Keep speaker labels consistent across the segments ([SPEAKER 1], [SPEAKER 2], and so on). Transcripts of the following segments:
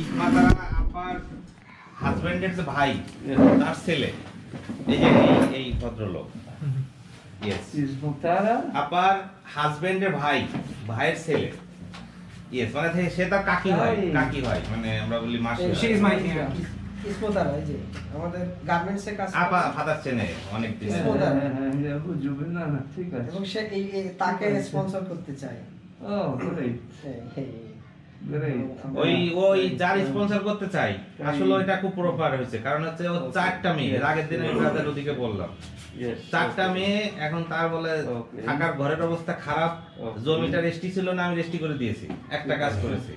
[SPEAKER 1] ইসমাতারা আপার হাজবেন্ডের যে ভাই, তার ছেলে, এই যে এই ভদ্রলোক। Yes,
[SPEAKER 2] Ismutara?
[SPEAKER 1] আপার হাজবেন্ডের ভাই, ভাইয়ের ছেলে। ইয়েস, মানে সে তার কাকি হয়, কাকি হয়, মানে আমরা বলি মাসি।
[SPEAKER 3] She is my
[SPEAKER 4] ইসমতারা, এই যে আমাদের গার্মেন্টসে কাজ করে।
[SPEAKER 1] আপা ফাদার চেনে অনেক দিন।
[SPEAKER 4] এবং সে তাকে স্পন্সর করতে চায়।
[SPEAKER 2] Oh, great. Great.
[SPEAKER 1] ওই যার স্পন্সর করতে চাই, আসলে ওইটা খুব প্রপার হয়েছে, কারণ হচ্ছে ও 4টা মেয়ে, এর আগের দিন আমি রাতের ওদিকে বললাম,
[SPEAKER 2] Yes.
[SPEAKER 1] 4টা মেয়ে, এখন তার বলে
[SPEAKER 2] Okay.
[SPEAKER 1] থাকার ঘরের অবস্থা খারাপ,
[SPEAKER 2] Okay.
[SPEAKER 1] জমিটা রেস্টি ছিল না, আমি রেস্টি করে দিয়েছি, একটা কাজ করেছি,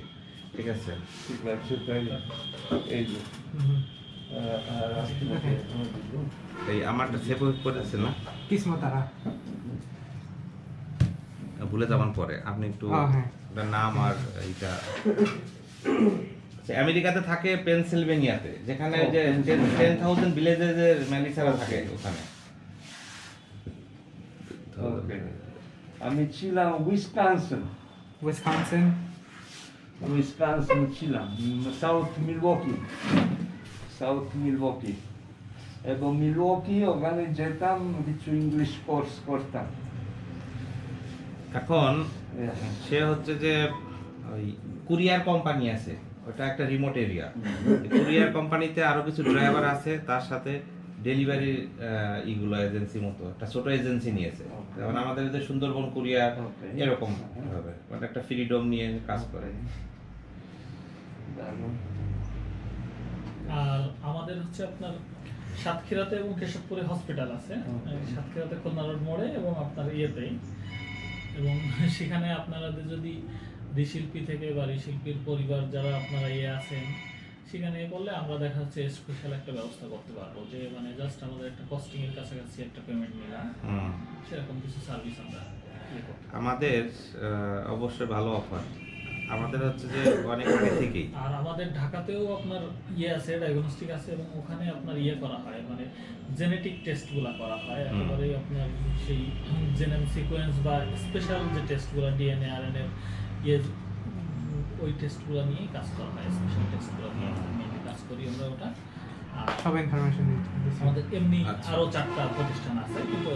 [SPEAKER 1] ঠিক আছে।
[SPEAKER 2] ঠিক আছে, তাই এই যে
[SPEAKER 1] এই আমারটা সেভ করেছে না,
[SPEAKER 3] Kismatara.
[SPEAKER 1] ভুলে যাবেন পরে, আপনি একটু
[SPEAKER 3] হ্যাঁ।
[SPEAKER 1] ওটার নাম আর এইটা। আমেরিকাতে থাকে পেনসিলভেনিয়াতে, যেখানে ওই যে 10,000 ভিলেজের ম্যানেজাররা থাকে ওখানে।
[SPEAKER 2] ওকে। আমি ছিলাম উইসকনসিন
[SPEAKER 3] Wisconsin.
[SPEAKER 2] ছিলাম, সাউথ মিলওয়াকি, এবং মিলওয়াকি ওখানে যেতাম, কিছু ইংলিশ কোর্স করতাম।
[SPEAKER 1] এখন সে হচ্ছে যে ওই কুরিয়ার কোম্পানি আছে, ওটা একটা রিমোট এরিয়া, কুরিয়ার কোম্পানিতে আরো কিছু ড্রাইভার আছে, তার সাথে ডেলিভারি ইগুলো এজেন্সি মতো একটা ছোট এজেন্সি নিয়েছে, যেমন আমাদের যে সুন্দরবন কুরিয়ার এরকম ভাবে, মানে একটা ফ্রিডম নিয়ে কাজ করে।
[SPEAKER 5] আর আমাদের হচ্ছে আপনার সাতক্ষীরাতে এবং কেশবপুরে হসপিটাল আছে, সাতক্ষীরাতে খুলনা রোড মোড়ে এবং আপনার ইয়েতেই, এবং সেখানে আপনারা যদি শিল্পী থেকে বা শিল্পীর পরিবার যারা আপনারা আছেন, সেখানে করলে আমরা দেখা যাচ্ছে স্পেশাল একটা ব্যবস্থা করতে পারবো, যে মানে জাস্ট আমাদের একটা কস্টিং এর কাছাকাছি একটা পেমেন্ট নিলাম, সেরকম কিছু সার্ভিস আমরা
[SPEAKER 1] আমাদের অবশ্যই ভালো অফার, আমাদের হচ্ছে যে অনেক আগে থেকেই।
[SPEAKER 5] আর আমাদের ঢাকাতেও আপনার আছে, ডায়াগনস্টিক আছে, এবং ওখানে আপনার করা হয়, মানে জেনেটিক টেস্টগুলো করা হয় একেবারে আপনার সেই জেনেম সিকোয়েন্স বা স্পেশাল যে টেস্টগুলো ডিএনএ আরএনএ ওই টেস্টগুলো নিয়ে কাজ করা হয়, স্পেশাল টেস্টগুলো নিয়ে মেইনলি কাজ করি আমরা ওটা। আর
[SPEAKER 3] সব ইনফরমেশন
[SPEAKER 5] আমাদের এমনি আরো 4টা প্রতিষ্ঠান আছে, কিন্তু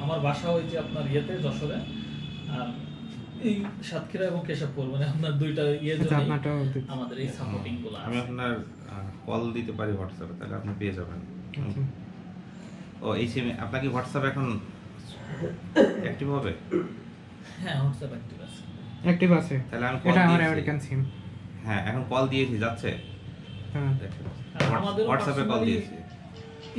[SPEAKER 5] আমার বাসা ওই যে আপনার যশোরে, আর এই সাতক্ষীরা এবং কেশবপুর, মানে আপনার দুইটা আমাদের এই সাপোর্টিং গুলো
[SPEAKER 1] আমি আপনার কল দিতে পারি হোয়াটসঅ্যাপে, তাহলে আপনি পেয়ে যাবেন। ও এই সিমে আপনার কি হোয়াটসঅ্যাপ এখন অ্যাক্টিভ হবে?
[SPEAKER 5] হ্যাঁ, হোয়াটসঅ্যাপ অ্যাক্টিভ আছে।
[SPEAKER 3] অ্যাক্টিভ আছে,
[SPEAKER 1] তাহলে আমি
[SPEAKER 3] এটা আমার আমেরিকান সিম।
[SPEAKER 1] হ্যাঁ, এখন কল দিয়েছি, যাচ্ছে।
[SPEAKER 3] হ্যাঁ,
[SPEAKER 5] আমাদের
[SPEAKER 1] হোয়াটসঅ্যাপে কল দিয়েছি।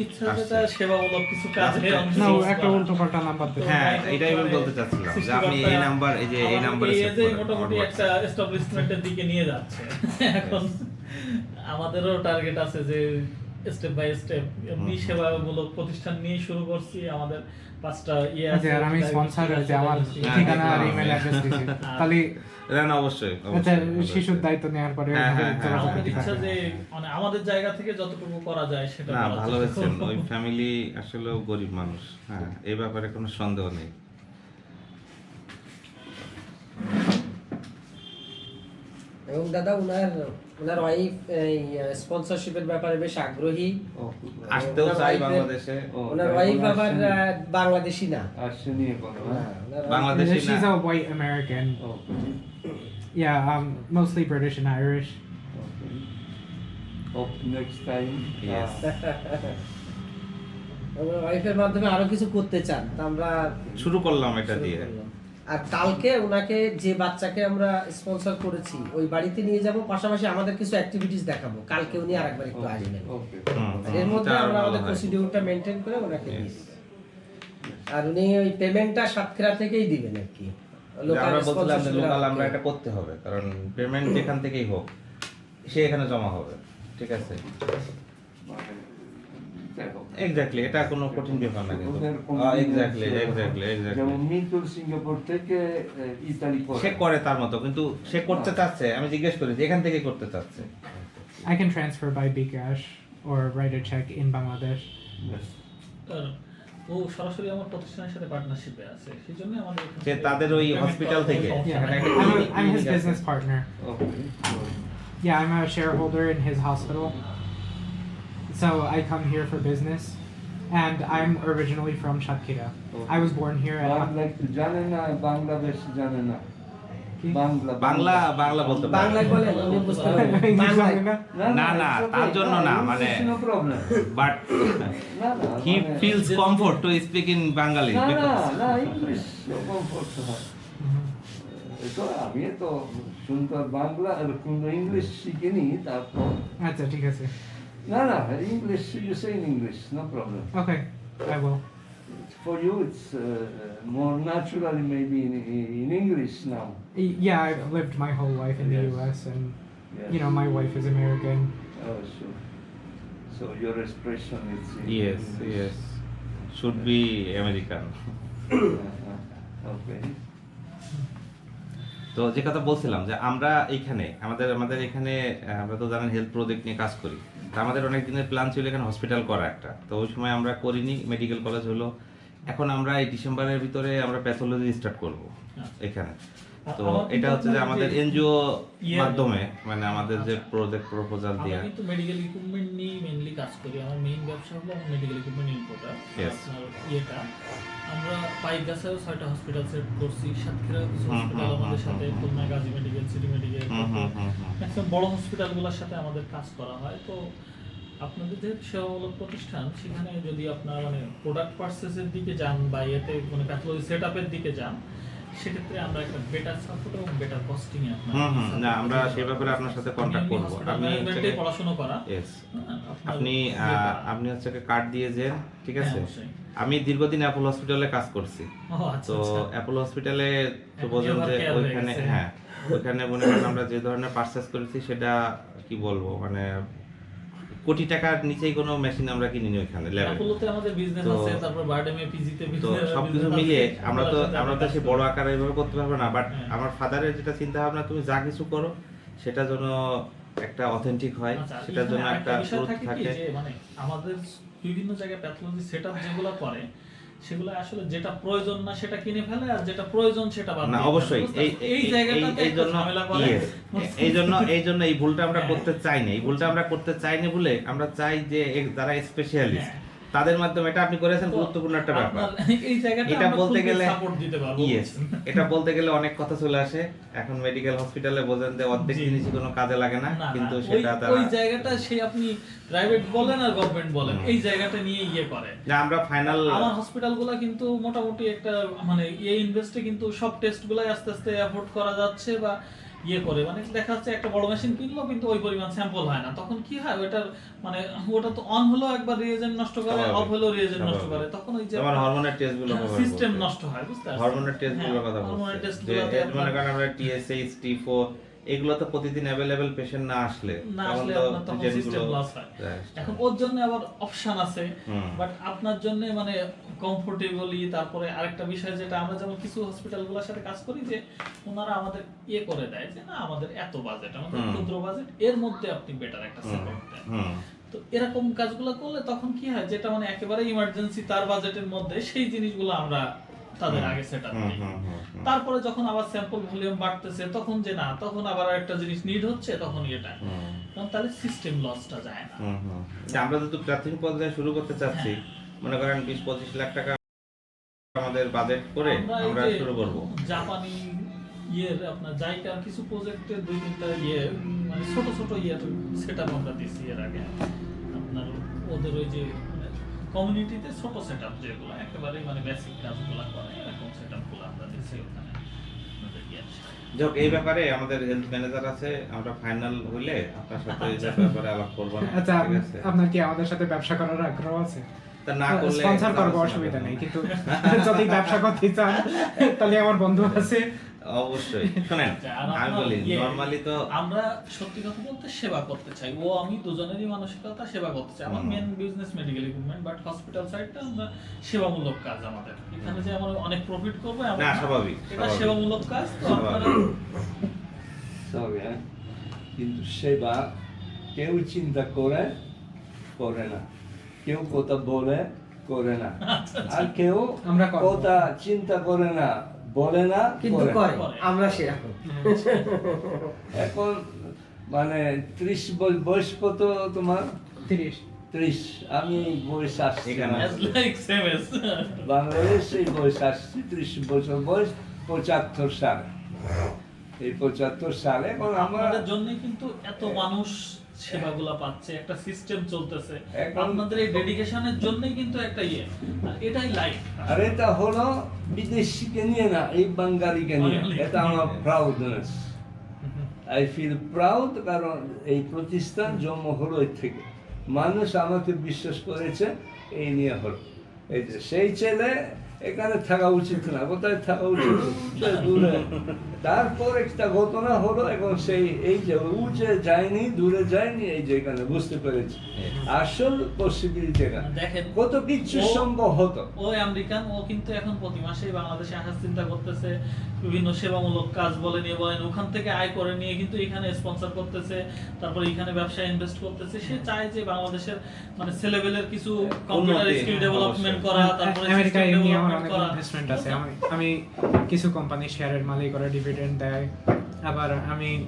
[SPEAKER 5] ইচ্ছা যেটা সেবামূলক কিছু কাজে
[SPEAKER 3] না, একটা উল্টো পাল্টা নাম্বার দিতে।
[SPEAKER 1] হ্যাঁ, এটাই আমি বলতে চাচ্ছিলাম যে আপনি এই নাম্বার, এই যে এই নাম্বারে সেভ করেন,
[SPEAKER 5] মোটামুটি একটা এস্টাবলিশমেন্টের দিকে নিয়ে যাচ্ছে। এখন আমাদেরও টার্গেট আছে যে স্টেপ বাই স্টেপ এমনি সেবামূলক প্রতিষ্ঠান নিয়ে শুরু করছি। আমাদের 5টা
[SPEAKER 3] আছে, আর আমি স্পন্সর হইতে আমার ঠিকানা আর ইমেল অ্যাড্রেস দিছি, তাহলে
[SPEAKER 1] না অবশ্যই
[SPEAKER 3] আচ্ছা, শিশুর দায়িত্ব নেওয়ার পরে
[SPEAKER 5] আমাদের ইচ্ছা যে মানে আমাদের জায়গা থেকে যতটুকু করা যায় সেটা
[SPEAKER 1] না, ভালো হয়েছে। ওই ফ্যামিলি আসলেও গরিব মানুষ, হ্যাঁ, এই ব্যাপারে কোনো সন্দেহ নেই।
[SPEAKER 4] এবং দাদা ওনার ওয়াইফ এই স্পন্সরশিপের ব্যাপারে বেশ আগ্রহী,
[SPEAKER 1] আসতেও চাই বাংলাদেশে।
[SPEAKER 4] ওনার ওয়াইফ আবার বাংলাদেশি না,
[SPEAKER 2] আসেনি এখনো।
[SPEAKER 1] বাংলাদেশি না,
[SPEAKER 3] she's a white American. Yeah, mostly British and Irish.
[SPEAKER 2] Hope next time.
[SPEAKER 1] Yes.
[SPEAKER 4] ওনার ওয়াইফের মাধ্যমে আরো কিছু করতে চান, তা আমরা
[SPEAKER 1] শুরু করলাম এটা দিয়ে।
[SPEAKER 4] আর কালকে ওনাকে যে বাচ্চাকে আমরা স্পন্সর করেছি ওই বাড়িতে নিয়ে যাব, পাশাপাশি আমাদের কিছু অ্যাক্টিভিটিস দেখাবো। কালকে উনি আরেকবার একটু আসবেন, আর এর মধ্যে আমরা আমাদের প্রসিডিউরটা মেনটেন করে ওনাকে দিই। আর উনি ওই পেমেন্টটা সাতক্ষীরা থেকেই দিবেন আর কি,
[SPEAKER 1] আমরা বলছিলাম যে লোকাল আমরা এটা করতে হবে, কারণ পেমেন্ট যেখান থেকেই হোক সে এখানে জমা হবে, ঠিক আছে? এক্স্যাক্টলি, এটা কোনো কঠিন ব্যাপার না কিন্তু। এক্স্যাক্টলি।
[SPEAKER 2] যেমন মিতুল সিঙ্গাপুর থেকে ইতালি
[SPEAKER 1] সে করে তার মতো, কিন্তু সে করতে চাচ্ছে, আমি জিজ্ঞেস করি যে এখান থেকে করতে চাচ্ছে।
[SPEAKER 3] I can transfer by Bcash or write a check in Bangladesh.
[SPEAKER 5] ও সরাসরি আমার প্রতিষ্ঠানের সাথে পার্টনারশিপে আছে, সেজন্য আমাদের
[SPEAKER 1] যে তাদের ওই হসপিটাল থেকে
[SPEAKER 3] Yeah, I'm his business partner. Yeah, I'm a shareholder in his hospital. So I come here for business. And I'm originally from Shatkhira. I was born here at
[SPEAKER 2] Bangla একটু জানে না, বাংলাদেশ জানে না।
[SPEAKER 3] কি?
[SPEAKER 1] বাংলা বাংলা বলতে পারে
[SPEAKER 4] বাংলায় বলেন উনি বুঝতে পারবেন
[SPEAKER 3] English
[SPEAKER 4] বাংলায়
[SPEAKER 3] জানে না?
[SPEAKER 1] না, না, তার জন্য না, মানে-
[SPEAKER 2] no problem.
[SPEAKER 1] বাট
[SPEAKER 2] না, না,
[SPEAKER 1] হি
[SPEAKER 2] মানে-
[SPEAKER 1] feels comfort to speak in Bengali
[SPEAKER 2] না, না, না, ইংলিশ কমফোর্ট হয়। তো আমি তো সুন্দর বাংলা আর কোনো ইংলিশ শিখিনি, তারপর
[SPEAKER 3] আচ্ছা ঠিক আছে।
[SPEAKER 2] না না English you say in English, no problem.
[SPEAKER 3] Okay, I will.
[SPEAKER 2] For you it's more naturally maybe in English now.
[SPEAKER 3] Yeah, I've lived my whole life in the
[SPEAKER 2] Yes.
[SPEAKER 3] US, and
[SPEAKER 2] Yes.
[SPEAKER 3] you know my wife is American.
[SPEAKER 2] Oh, sure. So your expression is in
[SPEAKER 1] yes
[SPEAKER 2] English.
[SPEAKER 1] Yes should be American.
[SPEAKER 2] Okay.
[SPEAKER 1] তো যে কথা বলছিলাম যে আমরা এইখানে আমাদের এখানে আমরা তো জানেন হেলথ প্রজেক্ট নিয়ে কাজ করি। তা আমাদের অনেক দিনের প্ল্যান ছিল এখানে হসপিটাল করা একটা, তো ওই সময় আমরা করিনি, মেডিকেল কলেজ হলো। এখন আমরা এই ডিসেম্বরের ভিতরে আমরা প্যাথোলজি স্টার্ট করব এখানে। তো এটা হচ্ছে যে আমাদের এনজিও মাধ্যমে, মানে আমাদের যে প্রজেক্ট প্রপোজাল
[SPEAKER 5] আমরা
[SPEAKER 1] দেয়া।
[SPEAKER 5] কিন্তু মেডিকেল ইকুইপমেন্ট নিয়ে মেইনলি কাজ করি। আমার মেইন ব্যবসা হলো মেডিকেল ইকুইপমেন্ট ইম্পোর্টার।
[SPEAKER 1] Yes.
[SPEAKER 5] আপনার ইয়েটা আমরা পাইকগাছায়ও 6টা হসপিটাল সেট করছি, সাতক্ষীরা কিছু হসপিটাল আমাদের সাথে, Khulna Gazi medical, city medical, maximum বড় হসপিটালগুলোর সাথে আমাদের কাজ করা হয়। তো আপনাদের যে সেবামূলক প্রতিষ্ঠান, সেখানে যদি আপনার মানে প্রোডাক্ট পারচেসের দিকে যান বা এতে মানে প্যাথোলজি সেটআপের দিকে যান, সেক্ষেত্রে আমরা একটা বেটার সাপোর্ট এবং বেটার কস্টিং এ আপনার
[SPEAKER 1] না, আমরা সেই ব্যাপারে আপনার সাথে কন্টাক্ট করব।
[SPEAKER 5] আপনি
[SPEAKER 1] আপনি
[SPEAKER 5] পড়াশোনা করা,
[SPEAKER 1] ইয়েস
[SPEAKER 5] আপনার
[SPEAKER 1] আপনি আপনি হচ্ছে কার্ড দিয়ে যান, ঠিক আছে?
[SPEAKER 5] হ্যাঁ, অবশ্যই।
[SPEAKER 1] আমি দীর্ঘদিন অ্যাপোলো হসপিটালে কাজ করছি।
[SPEAKER 5] ও আচ্ছা
[SPEAKER 1] তো
[SPEAKER 5] আচ্ছা।
[SPEAKER 1] অ্যাপোলো হসপিটালে তো
[SPEAKER 5] এখন
[SPEAKER 1] বোঝেন যে
[SPEAKER 5] এবার care হয়ে
[SPEAKER 1] ওইখানে,
[SPEAKER 5] গেছে।
[SPEAKER 1] হ্যাঁ ওইখানে মনে করেন আমরা যে ধরনের পারচেস করেছি সেটা কি বলবো, মানে কোটি টাকার নিচেই কোনো মেশিন আমরা কিনিনি ওইখানে ল্যাবে।
[SPEAKER 5] অ্যাপোলোতে আমাদের বিজনেস
[SPEAKER 1] তো-
[SPEAKER 5] আছে, তারপর বারডেমে পিজিতে
[SPEAKER 1] তো
[SPEAKER 5] বিজনেস,
[SPEAKER 1] সবকিছু মিলিয়ে আমরা তো
[SPEAKER 5] সাথে
[SPEAKER 1] সে বড় আকারে এইভাবে করতে পারবো না, বাট
[SPEAKER 5] হ্যাঁ।
[SPEAKER 1] আমার ফাদারের যেটা চিন্তা ভাবনা, তুমি যা কিছু করো সেটা যেন একটা অথেন্টিক হয়,
[SPEAKER 5] আচ্ছা,
[SPEAKER 1] সেটার জন্য
[SPEAKER 5] এখানে
[SPEAKER 1] একটা
[SPEAKER 5] বিষয়
[SPEAKER 1] গ্রোথ
[SPEAKER 5] থাকে কি
[SPEAKER 1] থাকে।
[SPEAKER 5] যে মানে আমাদের বিভিন্ন জায়গায় প্যাথোলজি সেটআপ যেগুলো করে, সেগুলো আসলে যেটা প্রয়োজন না সেটা কিনে ফেলে, আর যেটা প্রয়োজন সেটা বাদ
[SPEAKER 1] না
[SPEAKER 5] দিয়ে ফেলে,
[SPEAKER 1] অবশ্যই
[SPEAKER 5] বুঝতে
[SPEAKER 1] এই
[SPEAKER 5] পারছেন? এই জায়গাটাতে
[SPEAKER 1] এই
[SPEAKER 5] একটা
[SPEAKER 1] জন্য
[SPEAKER 5] ঝামেলা করে।
[SPEAKER 1] yes, এই জন্য এই ভুলটা আমরা
[SPEAKER 5] হ্যাঁ।
[SPEAKER 1] করতে চাই না। এই ভুলটা আমরা করতে চাই না বলে আমরা চাই যে যারা স্পেশালিস্ট তাদের মাধ্যমে, এটা আপনি করেছেন
[SPEAKER 5] তো
[SPEAKER 1] গুরুত্বপূর্ণ একটা ব্যাপার।
[SPEAKER 5] আপনার এই জায়গাটা
[SPEAKER 1] এটা
[SPEAKER 5] আমরা
[SPEAKER 1] বলতে
[SPEAKER 5] full
[SPEAKER 1] গেলে
[SPEAKER 5] সাপোর্ট দিতে পারবো।
[SPEAKER 1] ইয়েস, এটা বলতে গেলে অনেক কথা চলে আসে। এখন মেডিকেল হসপিটালে বোঝেন যে অর্ধেক
[SPEAKER 5] জি।
[SPEAKER 1] জিনিসই কোনো কাজে লাগে না,
[SPEAKER 5] না,
[SPEAKER 1] কিন্তু
[SPEAKER 5] না,
[SPEAKER 1] সেটা
[SPEAKER 5] ওই
[SPEAKER 1] তারা
[SPEAKER 5] জায়গাটা সেই আপনি প্রাইভেট বলেন আর গভর্নমেন্ট বলেন, এই জায়গাটা নিয়ে ইয়ে করে।
[SPEAKER 1] যে আমরা ফাইনাল
[SPEAKER 5] আমার হসপিটালগুলো কিন্তু মোটামুটি একটা মানে এই ইনভেস্টে কিন্তু সব টেস্টগুলাই আস্তে আস্তে অ্যাফোর্ড করা যাচ্ছে বা ইয়ে করে, মানে দেখা যাচ্ছে একটা বড় মেশিন কিনলো কিন্তু ওই পরিমাণ স্যাম্পল হয় না। তখন কি হয়, ওটার মানে ওটা তো অন হলো একবার রিয়েজেন্ট নষ্ট করে,
[SPEAKER 1] স্বাভাবিক,
[SPEAKER 5] অফ হলো রিয়েজেন্ট নষ্ট
[SPEAKER 1] স্বাভাবিক।
[SPEAKER 5] করে, তখন ওই যে
[SPEAKER 1] যেমন হরমোনের টেস্টগুলো
[SPEAKER 5] সিস্টেম নষ্ট হয়, বুঝতে পারছেন?
[SPEAKER 1] হরমোনের টেস্টগুলোর কথা
[SPEAKER 5] হরমোনের
[SPEAKER 1] বলছি, যে
[SPEAKER 5] টেস্টগুলোতে
[SPEAKER 1] এর মনে করেন আমরা টিএসএইচ টি4 এগুলো তো প্রতিদিন অ্যাভেলেবল পেশেন্ট না আসলে
[SPEAKER 5] না
[SPEAKER 1] তখন
[SPEAKER 5] আসলে
[SPEAKER 1] তো
[SPEAKER 5] আপনার তখন
[SPEAKER 1] যেগুলো-
[SPEAKER 5] সিস্টেম লস হয়।
[SPEAKER 1] Right.
[SPEAKER 5] এখন ওর জন্য আবার অপশন আছে,
[SPEAKER 1] হুম।
[SPEAKER 5] বাট আপনার জন্য মানে কমফোর্টেবলি। তারপরে আরেকটা বিষয় যেটা আমরা যেমন কিছু হসপিটালগুলোর সাথে কাজ করি, যে ওনারা আমাদের ইয়ে করে দেয় যে না আমাদের এত বাজেট, আমাদের
[SPEAKER 1] হুম।
[SPEAKER 5] ক্ষুদ্র বাজেট, এর মধ্যে আপনি বেটার একটা সাপোর্ট দেন।
[SPEAKER 1] হুম
[SPEAKER 5] তো এরকম কাজগুলো করলে তখন কি হয়, যেটা মানে একেবারে ইমার্জেন্সি তার বাজেটের মধ্যে, সেই জিনিসগুলো আমরা তাদের আগে সেটআপ
[SPEAKER 1] হুম
[SPEAKER 5] দিই।
[SPEAKER 1] হুম হুম হুম।
[SPEAKER 5] তারপরে যখন আবার স্যাম্পল ভলিউম বাড়তেছে, তখন যে না, তখন আবার একটা জিনিস নিড হচ্ছে, তখন এটা
[SPEAKER 1] হুম।
[SPEAKER 5] কারণ তাহলে সিস্টেম লসটা যায় না।
[SPEAKER 1] হুম হুম। যে আমরা যদি প্রাথমিক পর্যায়ে শুরু করতে চাচ্ছি, মনে করেন 20-25 লাখ টাকা আমাদের বাজেট করে আমরা
[SPEAKER 5] এই যে
[SPEAKER 1] শুরু করব।
[SPEAKER 5] জাপানি ইয়ের আপনার জাইকার কিছু প্রজেক্টে 2-3টা ইয়ে মানে ছোট ছোট ইয়ের সেটআপ আমরা দিছি এর আগে। আপনার ওদের ওই যে কমিউনিটিতে ছোট সেটআপ যেগুলো একেবারে মানে বেসিক কাজগুলো করে, এরকম সেটআপগুলো আমরা দিছি ওখানে আপনাদের ইয়ে।
[SPEAKER 1] যাক, এই ব্যাপারে আমাদের হেলথ ম্যানেজার আছে, আমরা ফাইনাল হইলে আপনার সাথে এই ব্যাপারে আলাপ করব না,
[SPEAKER 3] আচ্ছা,
[SPEAKER 1] ঠিক আছে?
[SPEAKER 3] আপনার কি আমাদের সাথে ব্যবসা করার আগ্রহ আছে?
[SPEAKER 1] তা না করলে
[SPEAKER 3] স্পন্সর করবো, অসুবিধা নেই, কিন্তু যদি ব্যবসা করতে চান তাহলে আমার বন্ধু আছে।
[SPEAKER 1] অবশ্যই শুনেন,
[SPEAKER 5] আচ্ছা, আর
[SPEAKER 1] আমি
[SPEAKER 5] আপনার
[SPEAKER 1] বলি
[SPEAKER 5] ইয়ে,
[SPEAKER 1] নরমালি তো
[SPEAKER 5] আমরা সত্যি কথা বলতে সেবা করতে চাই, ও আমি দুজনেরই মানসিকতা সেবা করতে চাই। আমার main business medical equipment, but hospital সাইডটা আমরা সেবামূলক কাজ আমাদের এখানে, যে আমরা অনেক প্রফিট করবো এমন
[SPEAKER 1] না,
[SPEAKER 5] না।
[SPEAKER 1] স্বাভাবিক,
[SPEAKER 5] এটা
[SPEAKER 1] স্বাভাবিক।
[SPEAKER 5] সেবামূলক কাজ, তো আপনারা
[SPEAKER 2] Sorry, কিন্তু সেবা কেউ চিন্তা করে করে না, কেউ কথা বলে করে না, আর কেউ
[SPEAKER 3] আমরা করবো।
[SPEAKER 2] কথা চিন্তা করে না, বলে না,
[SPEAKER 4] কিন্তু
[SPEAKER 2] করে না।
[SPEAKER 4] করে আমরা সেরকম।
[SPEAKER 2] এখন মানে 30 বয়স কত তোমার?
[SPEAKER 3] 30
[SPEAKER 2] 30। আমি এই বয়স আসছি
[SPEAKER 1] এখানে
[SPEAKER 2] না।
[SPEAKER 5] As like same as
[SPEAKER 2] Bangladesh এই বয়স আসছি, 30 বছর বয়স, 75 সালে। এই 75 সালে এখন আমরা
[SPEAKER 5] আপনাদের জন্যই কিন্তু এত মানুষ সেবাগুলা পাচ্ছে, একটা সিস্টেম চলতেছে।
[SPEAKER 2] এখন-
[SPEAKER 5] আপনাদের এই ডেডিকেশনের জন্যই কিন্তু একটা ইয়ে, আর এটাই লাইফ।
[SPEAKER 2] আর এটা হলো বিদেশিকে নিয়ে না, এই বাঙালিকে নিয়ে। এটা আমার প্রাউডনেস। আই ফিল প্রাউড, কারণ এই প্রতিষ্ঠান জন্ম হলো এর থেকে। মানুষ আমাকে বিশ্বাস করেছে, এই নিয়ে হলো। এই যে সেই ছেলে এখানে থাকা উচিত না, কোথায় থাকা উচিত? দূরে। তারপর একটা ঘটনা হলো, এখন সেই এই যে ও যে যায়নি, দূরে যায়নি, এই যে এখানে বুঝতে পেরেছি আসল পসিবিলিটি এখানে
[SPEAKER 5] দেখেন,
[SPEAKER 2] কত কিছু
[SPEAKER 5] ও-
[SPEAKER 2] সম্ভব হতো।
[SPEAKER 5] ও আমেরিকান, ও কিন্তু এখন প্রতি মাসেই বাংলাদেশে আসার চিন্তা করতেছে, বিভিন্ন সেবামূলক কাজ বলে নিয়ে বলেন, ওখান থেকে আয় করে নিয়ে কিন্তু এখানে স্পন্সর করতেছে, তারপর এখানে ব্যবসায় ইনভেস্ট করতেছে। সে চায় যে বাংলাদেশের মানে ছেলেবেলের কিছু কম্পিউটার
[SPEAKER 1] উন্নতি,
[SPEAKER 5] স্কিল
[SPEAKER 1] হ্যাঁ,
[SPEAKER 5] ডেভেলপমেন্ট
[SPEAKER 1] অবশ্যই।
[SPEAKER 5] করা, তারপরে
[SPEAKER 3] আমেরিকায়
[SPEAKER 5] system
[SPEAKER 3] এমনি আমার
[SPEAKER 5] development
[SPEAKER 3] অনেক
[SPEAKER 5] করা।
[SPEAKER 3] ইনভেস্টমেন্ট আছে। আমি কিছু কোম্পানি শেয়ারের মালিক, ওরা ডিভিডেন্ড দেয়। আবার আমি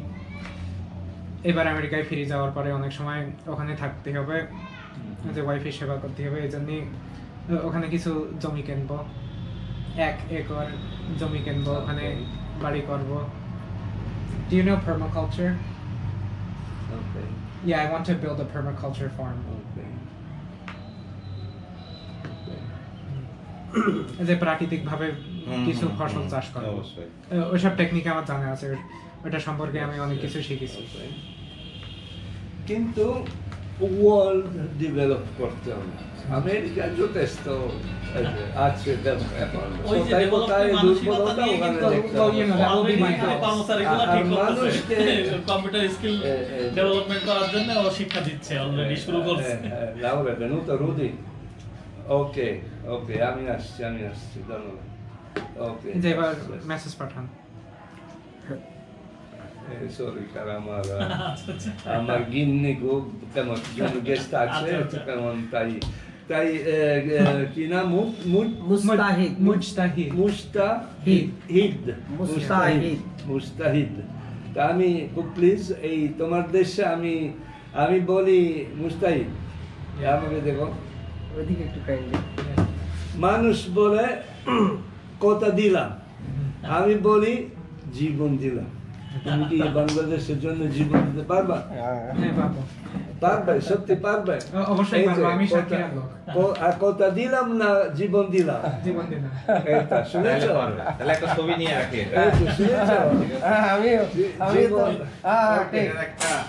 [SPEAKER 3] এবার আমেরিকায় ফিরে যাওয়ার পরে অনেক সময় ওখানে থাকতে হবে, যে ওয়াইফের সেবা করতে হবে, এই জন্যই ওখানে কিছু জমি কিনবো, 1 একর জমি কিনবো, ওখানে বাড়ি করবো। Do you know permaculture?
[SPEAKER 2] Okay,
[SPEAKER 3] Yeah, I want to build a permaculture farm.
[SPEAKER 2] okay.
[SPEAKER 3] যে প্রাকৃতিক ভাবে কিছু
[SPEAKER 1] হুম,
[SPEAKER 3] ফসল
[SPEAKER 1] হুম,
[SPEAKER 3] চাষ করা।
[SPEAKER 1] অবশ্যই।
[SPEAKER 3] ওইসব টেকনিক আমার জানা আছে, ওটা সম্পর্কে আমি অনেক কিছু শিখেছি।
[SPEAKER 2] কিন্তু ওয়ার্ল্ড ডেভেলপ করতে হবে। আমেরিকা যথেষ্ট আছে এখন।
[SPEAKER 5] ওই যে
[SPEAKER 2] কোথায় কোথায়
[SPEAKER 5] development মানসিকতা
[SPEAKER 2] দুর্বলতা
[SPEAKER 5] নিয়ে
[SPEAKER 2] ওখানে
[SPEAKER 5] কিন্তু
[SPEAKER 2] দেখতে
[SPEAKER 3] well,
[SPEAKER 2] হবে।
[SPEAKER 3] you know, that will be
[SPEAKER 5] already
[SPEAKER 3] my
[SPEAKER 5] কিন্তু
[SPEAKER 3] goal.
[SPEAKER 5] কর্মচারীগুলো
[SPEAKER 2] আর
[SPEAKER 5] ঠিক করতেছে।
[SPEAKER 2] মানুষকে-
[SPEAKER 5] কম্পিউটার স্কিল ডেভেলপমেন্ট করার জন্য ও শিক্ষা দিচ্ছে, অলরেডি শুরু করছে।
[SPEAKER 2] Laura, venuto Rudy. ওকে, আমি আসছি, ধন্যবাদ। ওকে।
[SPEAKER 3] যে এবার মেসেজ পাঠান।
[SPEAKER 2] সরি, কারণ আমার
[SPEAKER 5] আচ্ছা, আচ্ছা।
[SPEAKER 2] আমার গিন্নি খুব কেমন গেস্ট আছে,
[SPEAKER 5] আচ্ছা, আচ্ছা।
[SPEAKER 2] কেমন তাই কি নাম?
[SPEAKER 4] মুস্তাহিদ।
[SPEAKER 3] মুজতাহিদ।
[SPEAKER 2] মুস্তাহিদ। তা আমি খুব প্লিজ, এই তোমার দেশে আমি বলি মুস্তাহিদ, আমাকে দেখো।
[SPEAKER 4] ওইদিকে একটু কাইন্ডলি।
[SPEAKER 2] মানুষ বলে কথা দিলাম, আমি বলি জীবন দিলাম। তুমি কি বাংলাদেশের জন্য জীবন দিতে পারবা?
[SPEAKER 3] হ্যাঁ, পাবো।
[SPEAKER 2] পারবে, সত্যি পারবে?
[SPEAKER 3] অবশ্যই
[SPEAKER 2] এই যে
[SPEAKER 3] পারবো, আমি
[SPEAKER 2] কথা-
[SPEAKER 3] সাক্ষীর লোক।
[SPEAKER 2] আর কথা দিলাম না জীবন দিলাম,
[SPEAKER 3] জীবন দিন।
[SPEAKER 2] এটা
[SPEAKER 1] তাহলে
[SPEAKER 2] শুনেছ?
[SPEAKER 1] পারবে। তাহলে একটা ছবি নিয়ে রাখি এটা।
[SPEAKER 2] এই তো শুনেছ?
[SPEAKER 4] আমিও তো
[SPEAKER 2] জীবন-
[SPEAKER 4] ঠিক
[SPEAKER 1] এটার একটা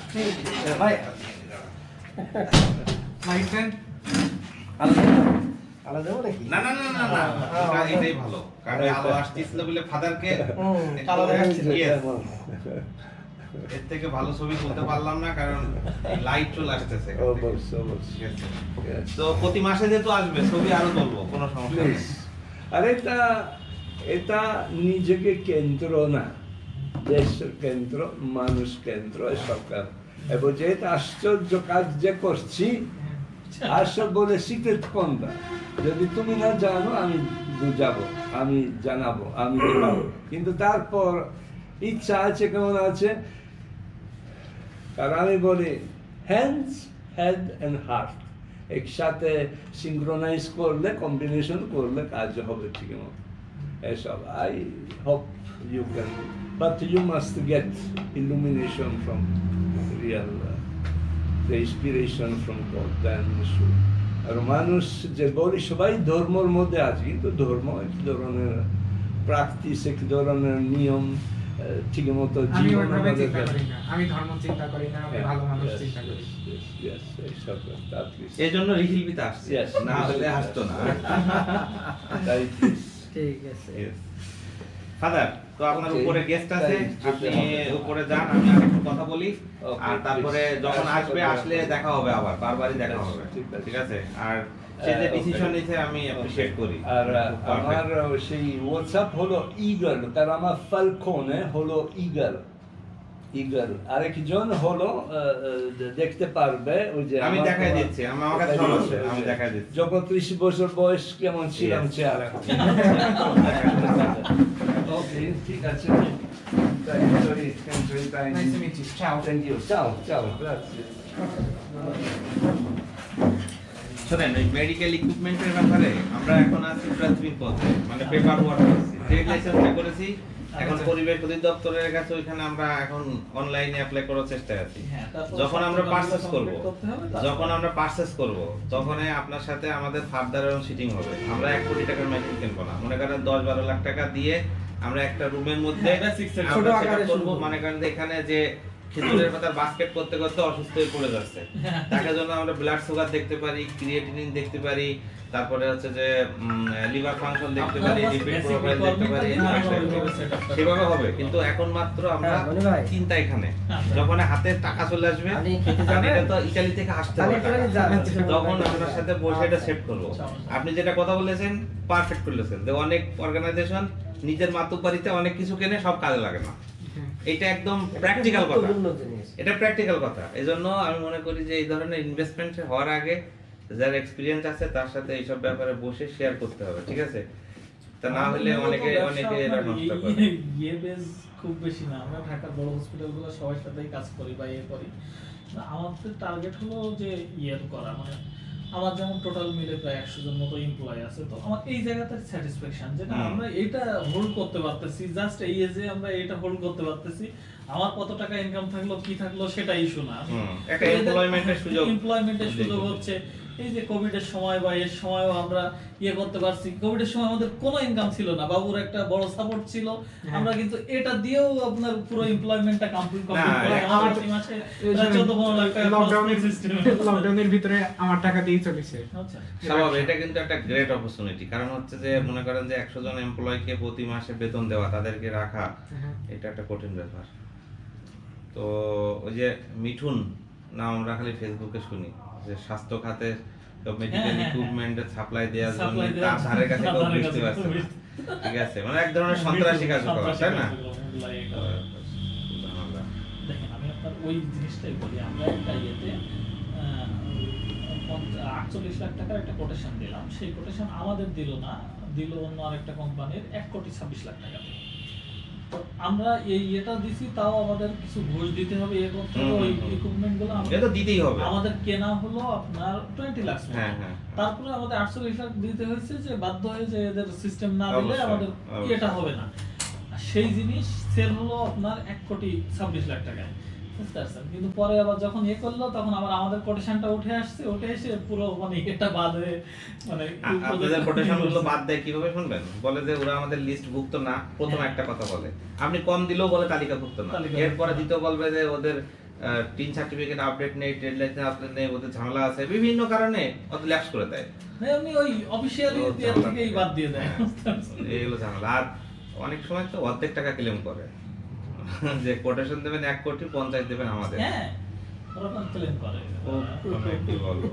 [SPEAKER 4] ভাই
[SPEAKER 3] লাইট দেন।
[SPEAKER 4] আলাদা দেবো নাকি?
[SPEAKER 1] না, এটাই ভালো। কারণ আলো আসতেছিল বলে ফাদারকে
[SPEAKER 4] কালো দেখাচ্ছিল।
[SPEAKER 1] এর থেকে ভালো ছবি তুলতে পারলাম না, কারণ লাইট চলে আসতেছে।
[SPEAKER 2] অবশ্যই।
[SPEAKER 1] ঠিক আছে।
[SPEAKER 2] Yes.
[SPEAKER 1] তো প্রতি মাসে যেহেতু আসবে, ছবি আরো তুলবো, কোনো সমস্যা নেই।
[SPEAKER 2] Please. আর এটা নিজেকে কেন্দ্র না, দেশের কেন্দ্র, মানুষ কেন্দ্র, সরকার। এবং যেটা আশ্চর্য কাজ যে করছি, আসল বলে সিক্রেট কোনটা? যদি তুমি না জানো, আমি বুঝাবো, আমি জানাবো, আমি দেখাবো। কিন্তু তারপর ইচ্ছা আছে, কেমন আছে? কারণ আমি বলি হ্যান্ডস, হেড অ্যান্ড হার্ট একসাথে সিঙ্ক্রোনাইজ করলে, কম্বিনেশন করলে কাজ হবে ঠিক মতো। এসব I hope you can, but you must get illumination from real, the inspiration from God, then sure. আর মানুষ যে বলি সবাই ধর্মের মধ্যে আছে, কিন্তু ধর্ম এক ধরনের প্র্যাকটিস, এক ধরনের নিয়ম, ঠিক মতো
[SPEAKER 3] আমি
[SPEAKER 2] জীবন
[SPEAKER 3] ওইভাবে
[SPEAKER 2] আমাদের
[SPEAKER 3] চিন্তা করি না, আমি ধর্ম চিন্তা করি না, আমি ভালো মানুষ চিন্তা করি।
[SPEAKER 2] এইসব at least.
[SPEAKER 1] এই জন্য রিহিলবিতে আসছে,
[SPEAKER 2] Yes.
[SPEAKER 1] না হলে আসতো না।
[SPEAKER 2] তাই
[SPEAKER 4] ঠিক আছে।
[SPEAKER 1] ফাদার, তো আপনার
[SPEAKER 2] Okay.
[SPEAKER 1] উপরে গেস্ট আছে,
[SPEAKER 2] তাই,
[SPEAKER 1] আপনি
[SPEAKER 2] যেতে হবে।
[SPEAKER 1] উপরে যান, আমি আর একটু কথা বলি।
[SPEAKER 2] Okay,
[SPEAKER 1] আর তারপরে
[SPEAKER 2] please.
[SPEAKER 1] যখন
[SPEAKER 2] আচ্ছা,
[SPEAKER 1] আসবে,
[SPEAKER 2] কথা
[SPEAKER 1] আসলে
[SPEAKER 2] বলবো।
[SPEAKER 1] দেখা হবে, আবার বারবারই দেখা
[SPEAKER 2] Yes,
[SPEAKER 1] হবে।
[SPEAKER 2] ঠিক আছে।
[SPEAKER 1] ঠিক আছে? আর সে যে
[SPEAKER 2] Okay.
[SPEAKER 1] ডিসিশন নিয়েছে, আমি অ্যাপ্রিশিয়েট করি।
[SPEAKER 2] আর
[SPEAKER 1] খুব
[SPEAKER 2] আমার
[SPEAKER 1] perfect।
[SPEAKER 2] সেই হোয়াটসঅ্যাপ হলো ইগল, তার আমার ফালকনে হলো ইগল। আরেকজন হলো দেখতে পারবে, ওই যে
[SPEAKER 1] আমি
[SPEAKER 2] আমার
[SPEAKER 1] দেখাই
[SPEAKER 2] তোমার-
[SPEAKER 1] দিচ্ছি, আমার কাছে সব আছে, আমি দেখাই দিচ্ছি।
[SPEAKER 2] যখন 30 বছর বয়স কেমন ছিলাম
[SPEAKER 1] Yes.
[SPEAKER 2] চেহারা। ওকে, ঠিক আছে। তাই, sorry, very kind.
[SPEAKER 3] Nice to meet you. Ciao.
[SPEAKER 2] Thank you. Ciao, ciao, grazie.
[SPEAKER 1] শোনেন, ওই মেডিকেল ইকুইপমেন্টের ব্যাপারে আমরা এখন আছি প্রাথমিক পর্যায়ে, মানে পেপার ওয়ার্ক করছি, ট্রেড লাইসেন্সটা করেছি, এখন পরিবেশ অধিদপ্তরের কাছে ওইখানে আমরা এখন অনলাইনে অ্যাপ্লাই করার চেষ্টায় আছি।
[SPEAKER 5] হ্যাঁ, তারপর
[SPEAKER 1] যখন আমরা
[SPEAKER 5] সবগুলো
[SPEAKER 1] পারচেজ করব,
[SPEAKER 5] complete করতে হবে, তারপর-
[SPEAKER 1] যখন আমরা পারচেজ করব, তখনই আপনার সাথে আমাদের ফার্দার এবং সিটিং হবে। আমরা 1 কোটি টাকার মেশিন কিনবো না, মনে করেন 10-12 লাখ টাকা দিয়ে আমরা একটা রুমের মধ্যে
[SPEAKER 5] হ্যাঁ, basic set
[SPEAKER 1] আমরা
[SPEAKER 4] ছোট
[SPEAKER 1] সেটা
[SPEAKER 4] আকারে
[SPEAKER 1] করবো।
[SPEAKER 4] শুরু।
[SPEAKER 1] মনে করেন যে এখানে যে খেজুরের পাতার বাস্কেট করতে করতে অসুস্থ হয়ে পড়ে যাচ্ছে, তাকে জন্য আমরা ব্লাড সুগার দেখতে পারি, ক্রিয়েটিনিন দেখতে পারি, তারপরে হচ্ছে যে লিভার ফাংশন দেখতে পারি,
[SPEAKER 5] আপনার
[SPEAKER 1] লিপিড
[SPEAKER 5] basic
[SPEAKER 1] প্রোফাইল দেখতে পারি,
[SPEAKER 5] requirement টা দিয়ে আমরা setup টা
[SPEAKER 1] সেভাবে হবে। কিন্তু এখন মাত্র আমরা
[SPEAKER 4] হ্যাঁ, মনি ভাই।
[SPEAKER 1] চিন্তা এখানে
[SPEAKER 5] আচ্ছা।
[SPEAKER 1] যখন হাতে টাকা চলে আসবে,
[SPEAKER 4] আপনি খেতে
[SPEAKER 1] কারণ
[SPEAKER 4] যাবেন?
[SPEAKER 1] এটা তো ইতালি থেকে আসতে
[SPEAKER 4] তাহলে
[SPEAKER 1] হবে
[SPEAKER 4] একটুখানি
[SPEAKER 1] টাকা।
[SPEAKER 4] যাবেন।
[SPEAKER 1] তখন আপনার সাথে বসে এটা সেট করবো।
[SPEAKER 5] আচ্ছা।
[SPEAKER 1] আপনি যেটা কথা বলেছেন পারফেক্ট বলেছেন, যে অনেক অর্গানাইজেশন নিজের মাতুব্বাড়িতে অনেক কিছু কেনে, সব কাজে লাগে না। এটা একদম প্র্যাকটিক্যাল কথা,
[SPEAKER 4] গুরুত্বপূর্ণ জিনিস।
[SPEAKER 1] এটা প্র্যাকটিক্যাল কথা। এজন্য আমি মনে করি যে এই ধরনের ইনভেস্টমেন্ট হওয়ার আগে যার এক্সপিরিয়েন্স আছে তার সাথে এইসব ব্যাপারে বসে শেয়ার করতে হবে, ঠিক আছে? তা না হলে অনেকে এটা নষ্ট করে।
[SPEAKER 5] ইয়ে বেস খুব বেশি না, আমরা ঢাকার বড় হসপিটালগুলো সবার সাথেই কাজ করি বা ইয়ে করি। আমাদের টার্গেট হলো যে ইয়ের করা, মানে আমার যেমন টোটাল মিলে প্রায় 100 জন মতো এমপ্লয় আছে, তো আমার এই জায়গাতে স্যাটিসফ্যাকশন যেটা আমরা এটা হোল্ড করতে পারতেছি, জাস্ট এই যে আমরা এটা হোল্ড করতে পারতেছি। আমার কত টাকা ইনকাম থাকলো কি থাকলো সেটা ইস্যু না,
[SPEAKER 1] একটা এমপ্লয়মেন্টের সুযোগ
[SPEAKER 5] হচ্ছে। এই যে কোভিড এর সময় বা এর সময়ও আমরা ইয়ে করতে পারছি। কোভিড এর সময় আমাদের কোনো ইনকাম ছিল না, বাবুর একটা বড় সাপোর্ট ছিল, আমরা কিন্তু এটা দিয়েও আপনার পুরো এমপ্লয়মেন্টটা কমপ্লিট করে আমার প্রতি মাসে 14-15 লাখ টাকা
[SPEAKER 3] লকডাউনের ভিতরে আমার টাকা দিয়ে চলেছে।
[SPEAKER 5] আচ্ছা,
[SPEAKER 1] স্বাভাবিক, এটা কিন্তু একটা গ্রেট অপরচুনিটি। কারণ হচ্ছে যে মনে করেন যে 100 জন এমপ্লয়কে প্রতি মাসে বেতন দেওয়া, তাদেরকে রাখা, এটা একটা কঠিন ব্যাপার। তো ওই যে মিঠুন নাম আমরা খালি ফেসবুকে শুনি যে স্বাস্থ্য খাতে মেডিকেল ইকুইপমেন্টের সাপ্লাই দেওয়ার জন্য তার ধারে কাছে কেউ বুঝতে পারছে না, ঠিক আছে? মানে এক ধরনের সন্ত্রাসী কার্যকলাপ, তাই না?
[SPEAKER 5] দেখেন আমি আপনার ওই জিনিসটাই বলি, আমরা একটা ইয়েতে 48 লাখ টাকার একটা কোটেশন দিলাম, সেই কোটেশন আমাদের দিল না, দিল অন্য আরেকটা কোম্পানির 1,26 লাখ টাকা। তো আমরা এই ইয়েটা দিছি, তাও আমাদের কিছু ঘুষ দিতে হবে, এ করতে হবে, ওই ইকুইপমেন্ট গুলো
[SPEAKER 1] এটা তো দিতেই হবে।
[SPEAKER 5] আমাদের কেনা হলো আপনার 20 লাখ।
[SPEAKER 1] হ্যাঁ, হ্যাঁ।
[SPEAKER 5] তারপরে আমাদের 48 লাখ দিতে হয়েছে, যে বাধ্য হয়ে যে এদের সিস্টেম না দিলে
[SPEAKER 1] অবশ্যই,
[SPEAKER 5] আমাদের
[SPEAKER 1] অবশ্যই।
[SPEAKER 5] এটা হবে না। আর সেই জিনিস সেল হলো আপনার 1,26 লাখ টাকায়, বুঝতে পারছেন? কিন্তু পরে আবার যখন ইয়ে করলো, তখন আবার আমাদের কোটেশনটা উঠে আসছে, উঠে এসে পুরো মানে এটা বাদ হয়ে মানে
[SPEAKER 1] আপনাদের কোটেশন গুলো বাদ দেয় কিভাবে শুনবেন? বলে যে ওরা আমাদের লিস্ট ভুক্ত না, প্রথম
[SPEAKER 5] হ্যাঁ।
[SPEAKER 1] একটা কথা বলে। আপনি কম দিলেও বলে তালিকাভুক্ত না।
[SPEAKER 5] তালিকাভুক্ত
[SPEAKER 1] এরপরে
[SPEAKER 5] না।
[SPEAKER 1] দ্বিতীয় বলবে যে ওদের টিন সার্টিফিকেট আপডেট নেই, ট্রেড লাইসেন্স আপডেট নেই, ওদের ঝামেলা আছে, বিভিন্ন কারণে ওদের ল্যাপস করে দেয়।
[SPEAKER 5] না, এমনি ওই অফিশিয়ালি
[SPEAKER 1] ও
[SPEAKER 5] দিয়ে
[SPEAKER 1] ঝামেলা
[SPEAKER 5] থেকেই
[SPEAKER 1] করে।
[SPEAKER 5] বাদ দিয়ে দেয়,
[SPEAKER 1] হ্যাঁ,
[SPEAKER 5] বুঝতে পারছেন?
[SPEAKER 1] এইগুলো ঝামেলা। আর অনেক সময় তো অর্ধেক টাকা ক্লেম করে যে কোটেশন দেবেন 1 কোটি, 50 দেবেন আমাদের।
[SPEAKER 5] হ্যাঁ, ওরা ক্লেম করে।
[SPEAKER 1] মানে কি বলবো?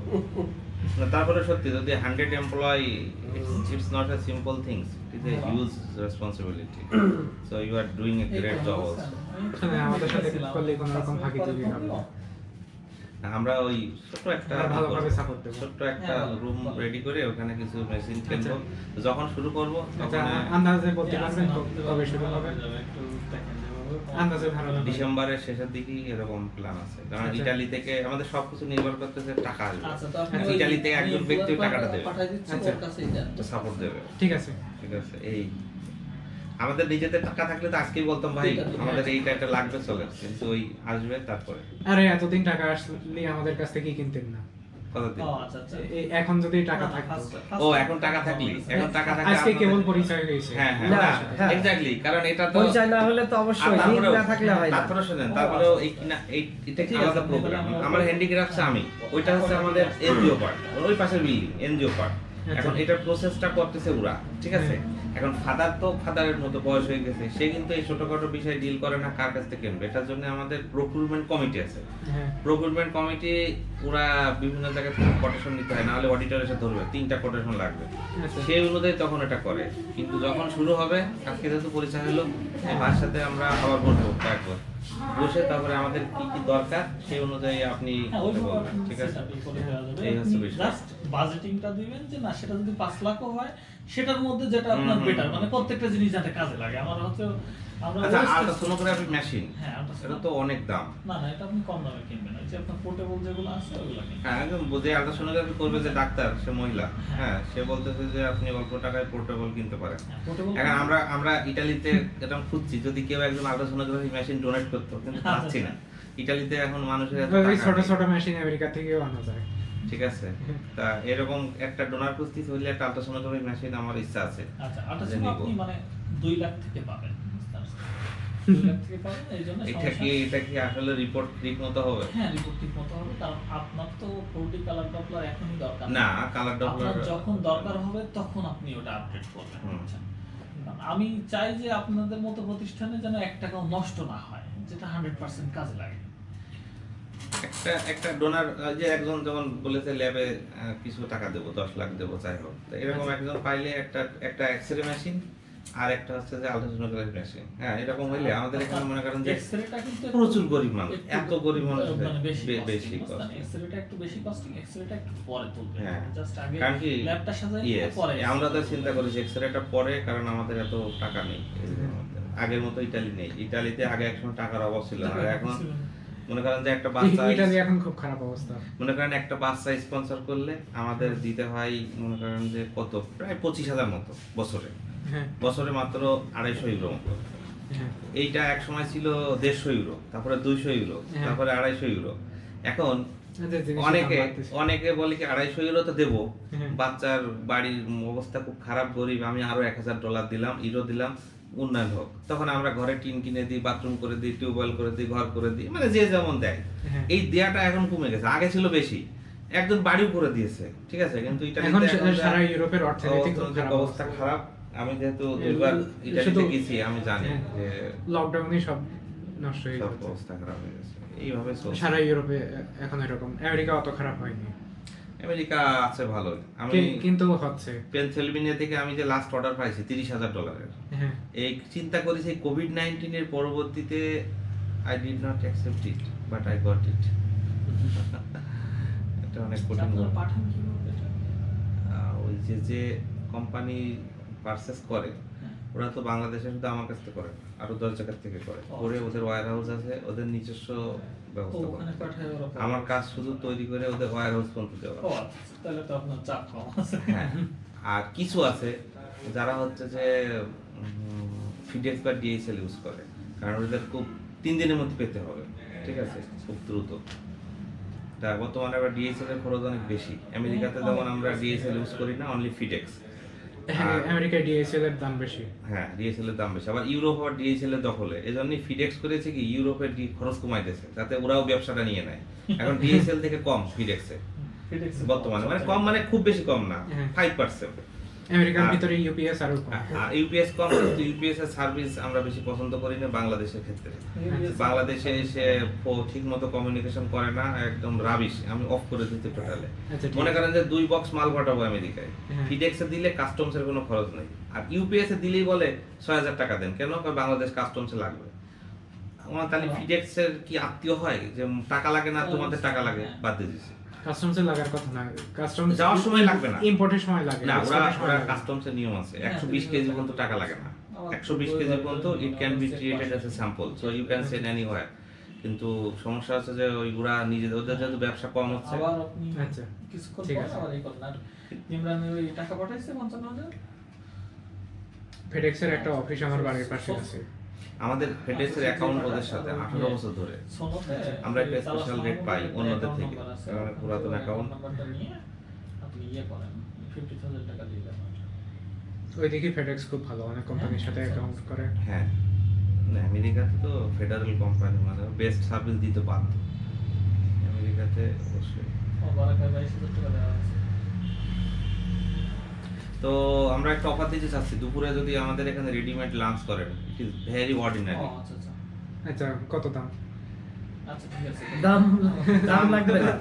[SPEAKER 1] না, তারপরে সত্যি যদি 100 employ, it's not a simple things, it is a huge responsibility, so you are doing a great job also.
[SPEAKER 3] হ্যাঁ, আমাদের সাথে করলে কোনো রকম ফাঁকিচুরি হবে না।
[SPEAKER 1] আমরা ওই ছোট একটা
[SPEAKER 3] আমরা ভালোভাবে support দেবো।
[SPEAKER 1] ছোট্ট একটা
[SPEAKER 5] হ্যাঁ,
[SPEAKER 1] রুম রেডি করে ওখানে কিছু মেশিন কিনবো, যখন শুরু করব
[SPEAKER 3] আচ্ছা,
[SPEAKER 1] তখন
[SPEAKER 3] আন্দাজে বলতে পারবেন কবে শুরু হবে?
[SPEAKER 5] একটু দেখেন
[SPEAKER 3] আন্দাজে ধারণা
[SPEAKER 1] ডিসেম্বরের শেষের দিকেই এরকম প্ল্যান আছে। কারণ
[SPEAKER 3] আচ্ছা।
[SPEAKER 1] ইতালি থেকে আমাদের সবকিছু নির্ভর করতেছে টাকা আসবে।
[SPEAKER 5] আচ্ছা, তো আপনি
[SPEAKER 3] আচ্ছা,
[SPEAKER 5] ওই-
[SPEAKER 1] ইতালি থেকে একজন
[SPEAKER 5] আমি
[SPEAKER 1] ব্যক্তি
[SPEAKER 5] employer
[SPEAKER 1] টাকাটা দেবে।
[SPEAKER 5] পাঠাই দিচ্ছি,
[SPEAKER 3] আচ্ছা।
[SPEAKER 5] ওর কাছেই দেন।
[SPEAKER 1] সাপোর্ট দেবে,
[SPEAKER 3] ঠিক আছে।
[SPEAKER 1] ঠিক আছে? এই আমাদের নিজেদের টাকা থাকলে তো আজকেই বলতাম ভাই
[SPEAKER 5] ঠিক আছে।
[SPEAKER 1] আমাদের এইটা একটা লাগবে, চলে, কিন্তু ওই আসবে তারপরে
[SPEAKER 3] আরে এতদিন টাকা আসলে আমাদের কাছ থেকে কিনতেন না।
[SPEAKER 1] কতদিন?
[SPEAKER 5] ও, আচ্ছা, আচ্ছা।
[SPEAKER 3] এখন যদি টাকা
[SPEAKER 5] না,
[SPEAKER 3] থাকতো,
[SPEAKER 5] first-
[SPEAKER 1] ও এখন টাকা থাকলে, এখন টাকা থাকলে
[SPEAKER 3] আজকে
[SPEAKER 1] আপনাদের-
[SPEAKER 3] কেবল পরিচয় হয়েছে।
[SPEAKER 1] হ্যাঁ হ্যাঁ,
[SPEAKER 4] না,
[SPEAKER 1] না
[SPEAKER 4] হ্যাঁ।
[SPEAKER 1] এক্স্যাক্টলি, কারণ এটা তো
[SPEAKER 4] পরিচয় না হলে তো
[SPEAKER 1] আর
[SPEAKER 4] অবশ্যই লিঙ্ক
[SPEAKER 1] তারপরেও-
[SPEAKER 4] না থাকলে হয় না।
[SPEAKER 1] তারপরে শুনেন, তারপরেও এই কিনা এটা কি
[SPEAKER 5] ঠিক আছে,
[SPEAKER 1] আলাদা প্রোগ্রাম।
[SPEAKER 5] তাহলে আমরা-
[SPEAKER 1] আমার হ্যান্ডিক্রাফটস আমি, ওইটা হচ্ছে আমাদের এনজিও পার্ট, ওই পাশের বিল্ডিং এনজিও পার্ট। এখন এটার প্রসেসটা করতেছে ওরা, ঠিক আছে? এখন ফাদার তো ফাদারের মতো বয়স হয়ে গেছে, সে কিন্তু এই ছোটখাটো বিষয় ডিল করে না, কার কাছ থেকে কিনবে। এটার জন্য আমাদের প্রকিউরমেন্ট কমিটি আছে।
[SPEAKER 3] হ্যাঁ,
[SPEAKER 1] প্রকিউরমেন্ট কমিটি ওরা বিভিন্ন জায়গা থেকে কোটেশন নিতে হয়, নাহলে অডিটর এসে ধরবে, 3টা কোটেশন লাগবে,
[SPEAKER 3] আচ্ছা।
[SPEAKER 1] সেই অনুযায়ী তখন এটা করে। কিন্তু যখন শুরু হবে, আজকে যেহেতু পরিচয় হলো, তার সাথে আমরা আবার বলবো একবার বসে, তারপরে আমাদের কি কি দরকার সেই অনুযায়ী আপনি
[SPEAKER 5] হ্যাঁ, ওইভাবে
[SPEAKER 1] বলবেন, ঠিক আছে?
[SPEAKER 5] setup করে দেওয়া যাবে।
[SPEAKER 1] এই হচ্ছে
[SPEAKER 5] আপনি
[SPEAKER 1] বিষয়।
[SPEAKER 5] just বাজেটিংটা দিবেন যে না সেটা যদি 5 লাখও হয় সেটার মধ্যে যেটা আপনার বেটার, মানে প্রত্যেকটা জিনিস যাতে কাজে লাগে। আমার হচ্ছে আমরা
[SPEAKER 1] আচ্ছা
[SPEAKER 5] wastage-
[SPEAKER 1] আল্ট্রাসোনোগ্রাফি মেশিন
[SPEAKER 5] হ্যাঁ
[SPEAKER 1] এটা তো অনেক দাম।
[SPEAKER 5] না এটা আপনি কম দামে কিনবেন, ওই যে আপনার পোর্টেবল যেগুলো আছে ওগুলো কিনবেন।
[SPEAKER 1] হ্যাঁ একদম বুঝে আল্ট্রাসোনোগ্রাফি করবে যে ডাক্তার, সে মহিলা, হ্যাঁ সে বলতেছে যে আপনি অল্প টাকায় পোর্টেবল কিনতে পারেন।
[SPEAKER 5] হ্যাঁ, portable
[SPEAKER 1] এখন আমরা ইটালিতে এরকম খুঁজছি যদি কেউ একজন আল্ট্রাসোনোগ্রাফি মেশিন ডোনেট করতো, কিন্তু পাচ্ছি না। ইটালিতে এখন মানুষের এত
[SPEAKER 3] ওই
[SPEAKER 1] টাকা
[SPEAKER 3] ছোট
[SPEAKER 1] নেই।
[SPEAKER 3] ছোট মেশিন আমেরিকা থেকেও আনা যায়।
[SPEAKER 1] ঠিক আছে, তা এরকম একটা ডোনার খুঁজতে হলে একটা আল্ট্রাসোনোগ্রাফি মেশিন আমার ইচ্ছা আছে।
[SPEAKER 5] আচ্ছা
[SPEAKER 1] যে
[SPEAKER 5] আল্ট্রাসাউন্ড
[SPEAKER 1] নিবো।
[SPEAKER 5] আপনি মানে 2 লাখ থেকে পাবেন, বুঝতে পারছেন? 2 লাখ থেকে পাবেন, এই জন্য
[SPEAKER 1] এটা কি আসলে রিপোর্ট ঠিক মতো হবে?
[SPEAKER 5] হ্যাঁ রিপোর্ট ঠিক মতো হবে, কারণ আপনার তো 4D কালার ডপলার এখনই দরকার
[SPEAKER 1] না, কালার ডপলার
[SPEAKER 5] আপনার যখন দরকার হবে তখন আপনি ওটা আপডেট করবেন,
[SPEAKER 1] হুম।
[SPEAKER 5] বুঝছেন? কারণ আমি চাই যে আপনাদের মতো প্রতিষ্ঠানে যেন 1 টাকাও নষ্ট না হয়, যেটা 100% কাজে লাগে।
[SPEAKER 1] একটা ডোনার যে একজন যেমন বলেছে ল্যাবে কিছু টাকা দেবো, 10 লাখ দেবো, যাই হোক, তো এরকম একজন পাইলে একটা এক্সরে মেশিন আর একটা হচ্ছে যে আল্ট্রাসোনোগ্রাফি মেশিন, হ্যাঁ এরকম হইলে আমাদের এখানে মনে করেন যে
[SPEAKER 5] এক্সরেটা কিন্তু
[SPEAKER 1] প্রচুর গরিব মানুষ,
[SPEAKER 5] একটু
[SPEAKER 1] এত গরিব মানুষ
[SPEAKER 5] মানে বেশি
[SPEAKER 1] বেশি
[SPEAKER 5] কস্টিং,
[SPEAKER 1] cost।
[SPEAKER 5] এক্সরেটা একটু বেশি কস্টিং, এক্সরেটা একটু পরে তুলবে,
[SPEAKER 1] হ্যাঁ।
[SPEAKER 5] জাস্ট আগে
[SPEAKER 1] কারণ কি
[SPEAKER 5] ল্যাবটা সাজাই
[SPEAKER 1] yes,
[SPEAKER 5] পরে
[SPEAKER 1] আমরা তো চিন্তা করি যে এক্সরেটা পরে, কারণ আমাদের এত টাকা নেই আগের মতো। ইটালি নেই, ইটালিতে আগে একসময় টাকার অভাব ছিল, আর এখন মনে করেন যে একটা বাচ্চা
[SPEAKER 3] ইটালি এখন খুব খারাপ অবস্থা।
[SPEAKER 1] মনে করেন একটা বাচ্চা স্পন্সর করলে আমাদের দিতে হয় মনে করেন যে কত, প্রায় 25,000 মতো বছরে,
[SPEAKER 3] হ্যাঁ
[SPEAKER 1] বছরে মাত্র 250 ইউরো মতো।
[SPEAKER 3] হ্যাঁ
[SPEAKER 1] এইটা এক সময় ছিল 150 ইউরো, তারপরে 200 ইউরো,
[SPEAKER 3] হ্যাঁ।
[SPEAKER 1] তারপরে 250 ইউরো। এখন
[SPEAKER 3] এদের জিনিসের দাম
[SPEAKER 1] অনেকে
[SPEAKER 3] বাড়তেছে।
[SPEAKER 1] অনেকে বলে কি 250 ইউরো তো দেবো,
[SPEAKER 3] হ্যাঁ।
[SPEAKER 1] বাচ্চার বাড়ির অবস্থা খুব খারাপ, গরিব, আমি আরো $1,000 দিলাম, ইউরো দিলাম, উন্নয়ন হোক। তখন আমরা ঘরে টিন কিনে দিই, বাথরুম করে দিই, টিউবওয়েল করে দিই, ঘর করে দিই, মানে যে যেমন দেয়।
[SPEAKER 3] হ্যাঁ।
[SPEAKER 1] এই দেয়াটা এখন কমে গেছে, আগে ছিল বেশি, একজন বাড়িও করে দিয়েছে, ঠিক আছে, কিন্তু
[SPEAKER 3] এখন
[SPEAKER 1] ইটালিতে
[SPEAKER 3] সারা ইউরোপের অর্থনৈতিক খুব খারাপ
[SPEAKER 1] অবস্থা খারাপ। আমি যেহেতু
[SPEAKER 3] হ্যাঁ,
[SPEAKER 1] দুইবার ইটালিতে
[SPEAKER 3] শুধু-
[SPEAKER 1] গেছি, আমি জানি
[SPEAKER 3] হ্যাঁ।
[SPEAKER 1] যে
[SPEAKER 3] লকডাউনে সব নষ্ট হয়ে
[SPEAKER 1] সব
[SPEAKER 3] গেছে।
[SPEAKER 1] অবস্থা খারাপ হয়ে গেছে, এইভাবে চলছে।
[SPEAKER 3] সারা ইউরোপে এখন এরকম, আমেরিকা অত খারাপ হয়নি
[SPEAKER 1] আমেরিকা আছে ভালো। আমি
[SPEAKER 3] কিন্তু হচ্ছে।
[SPEAKER 1] পেনসিলভেনিয়া থেকে আমি যে লাস্ট অর্ডার পাইছি $30,000।
[SPEAKER 3] হ্যাঁ
[SPEAKER 1] এই চিন্তা করি সেই কোভিড-19 এর পরবর্তীতে I did not accept it but I got it. এটা অনেক কঠিন
[SPEAKER 5] আপনারা
[SPEAKER 1] ব্যাপার।
[SPEAKER 5] পাঠান কিভাবে এটা?
[SPEAKER 1] ওই যে কোম্পানি পারচেস করে,
[SPEAKER 5] হ্যাঁ।
[SPEAKER 1] ওরা তো বাংলাদেশে শুধু আমার কাছ থেকে করে, আরো 10 জায়গা থেকে করে,
[SPEAKER 5] ও,
[SPEAKER 1] করে
[SPEAKER 5] আচ্ছা।
[SPEAKER 1] ওদের ওয়্যার হাউস আছে, ওদের নিজস্ব
[SPEAKER 5] ও,
[SPEAKER 1] ব্যবস্থা
[SPEAKER 5] ওখানে
[SPEAKER 1] করে।
[SPEAKER 5] পাঠায় ওরা করে।
[SPEAKER 1] আমার কাজ শুধু তৈরি করে ওদের ওয়্যার হাউস পর্যন্ত দেওয়া।
[SPEAKER 5] ও আচ্ছা, তাহলে তো আপনার চাপ কম আছে।
[SPEAKER 1] হ্যাঁ, আর কিছু আছে যারা হচ্ছে যে ফিডেক্স বা ডিএসএল ইউজ করে, কারণ ওদের খুব 3 দিনের মধ্যে পেতে হবে, ঠিক আছে, খুব দ্রুত। তা বর্তমানে আবার ডিএসএল এর খরচ অনেক বেশি। আমেরিকাতে যেমন আমরা ডিএসএল ইউজ করি না, অনলি ফিডেক্স।
[SPEAKER 3] হ্যাঁ, আমেরিকায় ডিএসএল এর দাম বেশি।
[SPEAKER 1] হ্যাঁ, ডিএসএল এর দাম বেশি, আবার ইউরোপ আবার ডিএসএল এর দখলে, এজন্যই ফিডেক্স করেছে কি ইউরোপের খরচ কমাইতেছে, যাতে ওরাও ব্যবসাটা নিয়ে নেয়। এখন ডিএসএল থেকে কম ফিডেক্সে
[SPEAKER 5] FedEx এ
[SPEAKER 1] বর্তমানে, মানে কম মানে খুব বেশি কম না,
[SPEAKER 3] হ্যাঁ।
[SPEAKER 1] 5%।
[SPEAKER 3] আমেরিকার
[SPEAKER 1] আর-
[SPEAKER 3] ভিতরে ইউপিএস আরো কম।
[SPEAKER 1] আর ইউপিএস কম, কিন্তু ইউপিএস এর সার্ভিস আমরা বেশি পছন্দ করি না বাংলাদেশের ক্ষেত্রে। বাংলাদেশে এসে ঠিক মতো কমিউনিকেশন করে না, একদম রাবিশ, আমি অফ করে দিতে টোটালে।
[SPEAKER 3] আচ্ছা, ঠিক
[SPEAKER 1] মনে
[SPEAKER 3] আছে।
[SPEAKER 1] করেন যে 2 বক্স মাল পাঠাবো আমেরিকায়,
[SPEAKER 3] হ্যাঁ।
[SPEAKER 1] ফিডেক্সে দিলে কাস্টমসের কোনো খরচ নেই, আর ইউপিএস এ দিলেই বলে 6,000 টাকা দেন, কেন? কারণ বাংলাদেশ কাস্টমসে লাগবে। আমার তাহলে ফিডেক্সের কি আত্মীয় হয় যে টাকা লাগে না, তোমাদের টাকা লাগে, বাদ দিয়ে দিছি।
[SPEAKER 3] কাস্টমসে লাগার কথা না, কাস্টমস
[SPEAKER 1] যাওয়ার সময় লাগবে না।
[SPEAKER 3] ইম্পোর্টের সময় লাগে,
[SPEAKER 1] না,
[SPEAKER 3] এক্সপোর্টের সময়
[SPEAKER 1] ওরা
[SPEAKER 3] লাগে।
[SPEAKER 1] কাস্টমসের নিয়ম আছে,
[SPEAKER 5] হ্যাঁ,
[SPEAKER 1] 120 কেজি পর্যন্ত টাকা লাগে না। 120 কেজি পর্যন্ত it can be treated as a sample, so you can send anywhere. কিন্তু সমস্যা হচ্ছে যে ওইগুলা নিজেদের, ওদের যেহেতু ব্যবসা কম হচ্ছে।
[SPEAKER 5] আবার আপনি
[SPEAKER 3] আচ্ছা,
[SPEAKER 5] কিছুক্ষণ
[SPEAKER 3] ঠিক
[SPEAKER 5] পর
[SPEAKER 3] আছে।
[SPEAKER 5] আবার এই করেন। আর ইমরানের ওই টাকা পাঠাইছে 55,000।
[SPEAKER 3] ফেডেক্সের একটা অফিস আমার বাড়ির পাশে আছে।
[SPEAKER 1] আমাদের ফেডেক্সের অ্যাকাউন্ট ওদের সাথে 18 বছর ধরে।
[SPEAKER 5] সোনোতে
[SPEAKER 1] আমরা একটা
[SPEAKER 5] তালা
[SPEAKER 1] স্পেশাল
[SPEAKER 5] সোনার
[SPEAKER 1] রেট পাই
[SPEAKER 5] মধ্যে
[SPEAKER 1] অন্যদের
[SPEAKER 5] account
[SPEAKER 1] থেকে,
[SPEAKER 5] number আছে।
[SPEAKER 1] কারণ পুরাতন অ্যাকাউন্ট।
[SPEAKER 5] নাম্বারটা নিয়ে আপনি ইয়ে করেন, 50,000 টাকা দিয়ে দেন।
[SPEAKER 3] ওইদিকে ফেডেক্স খুব ভালো, অনেক কোম্পানির সাথে অ্যাকাউন্ট করে।
[SPEAKER 1] হ্যাঁ, না আমেরিকাতে তো ফেডারেল কোম্পানি, মানে বেস্ট সার্ভিস দিতে বাধ্য আমেরিকাতে অবশ্যই।
[SPEAKER 5] ও বারাকায় 22,000 টাকা দেওয়া আছে।
[SPEAKER 1] তো আমরা একটা অফার দিতে চাচ্ছি, দুপুরে যদি আমাদের এখানে রেডিমেড লাঞ্চ করেন, it is very
[SPEAKER 5] o
[SPEAKER 1] ordinary.
[SPEAKER 5] আচ্ছা আচ্ছা
[SPEAKER 3] আচ্ছা, কত দাম?
[SPEAKER 5] আচ্ছা ঠিক আছে।
[SPEAKER 4] দাম লাগবে না,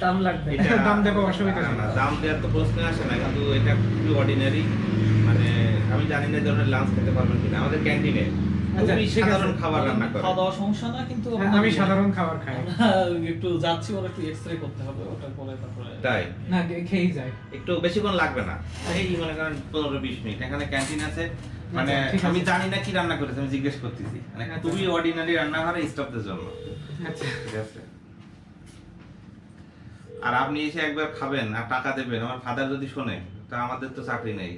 [SPEAKER 4] দাম লাগবে না।
[SPEAKER 3] দাম দেবো, অসুবিধা
[SPEAKER 1] না,
[SPEAKER 3] নেই।
[SPEAKER 1] না, দাম দেওয়ার তো প্রশ্ন আসে না, কিন্তু এটা খুবই অর্ডিনারি। মানে আমি জানি না এই ধরনের লাঞ্চ খেতে পারবেন কিনা আমাদের ক্যান্টিনে।
[SPEAKER 3] আচ্ছা,
[SPEAKER 1] খুবই
[SPEAKER 3] ঠিক আছে।
[SPEAKER 1] সাধারণ খাবার রান্না করে।
[SPEAKER 5] খাওয়া দাওয়া সমস্যা না, কিন্তু
[SPEAKER 3] হ্যাঁ, আমি সাধারণ খাবার খাই।
[SPEAKER 5] একটু যাচ্ছি, ওরা একটু এক্সরে করতে হবে, ওটা করে তারপরে
[SPEAKER 1] তাই
[SPEAKER 3] না, খেয়েই যায়।
[SPEAKER 1] একটু বেশিক্ষণ লাগবে না, এই মনে করেন 15-20 মিনিট। এখানে ক্যান্টিন আছে, মানে
[SPEAKER 3] আচ্ছা, ঠিক আছে।
[SPEAKER 1] আমি জানি না কি রান্না করেছে, আমি জিজ্ঞেস করতেছি, মানে
[SPEAKER 3] আচ্ছা।
[SPEAKER 1] খুবই অর্ডিনারি রান্না করে স্টাফদের জন্য।
[SPEAKER 3] আচ্ছা,
[SPEAKER 1] ঠিক আছে। আর আপনি এসে একবার খাবেন আর টাকা দেবেন, আমার ফাদার যদি শোনে, তা আমাদের তো চাকরি নেই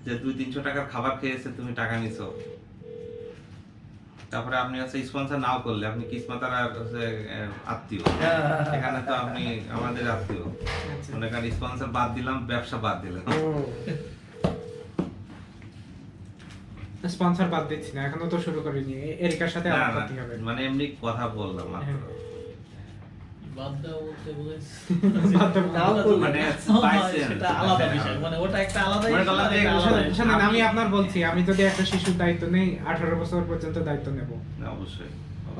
[SPEAKER 1] যে 200-300 টাকার খাবার খেয়েছে, তুমি টাকা নিছো। তারপরে আপনি হচ্ছে স্পন্সর নাও করলে, আপনি কিসমতার আর হচ্ছে আত্মীয়, এখানে তো আপনি আমাদের আত্মীয়।
[SPEAKER 3] আচ্ছা।
[SPEAKER 1] মনে করেন স্পন্সর বাদ দিলাম, ব্যবসা বাদ দিলাম।
[SPEAKER 3] স্পন্সর বাদ দিচ্ছি না, এখনো তো শুরু করিনি। এরিকার সাথে
[SPEAKER 1] না,
[SPEAKER 3] আলাপ
[SPEAKER 1] না,
[SPEAKER 3] করতে হবে।
[SPEAKER 1] মানে এমনি কথা বললাম মাত্র।
[SPEAKER 3] হ্যাঁ।
[SPEAKER 5] বাদ দেওয়া বলতে বোঝাইছে
[SPEAKER 3] বাদ দেবো।
[SPEAKER 4] নাও করবে।
[SPEAKER 1] মানে
[SPEAKER 5] হয়, সেটা আলাদা বিষয়, মানে ওটা একটা আলাদা
[SPEAKER 1] মনে
[SPEAKER 5] issue,
[SPEAKER 1] করলাম যে
[SPEAKER 5] একটা আলাদা
[SPEAKER 3] শোনেন,
[SPEAKER 5] issue।
[SPEAKER 3] শোনেন, আমি আপনার বলছি, আমি যদি একটা শিশুর দায়িত্ব নেই, 18 বছর পর্যন্ত দায়িত্ব নেব,
[SPEAKER 1] না, অবশ্যই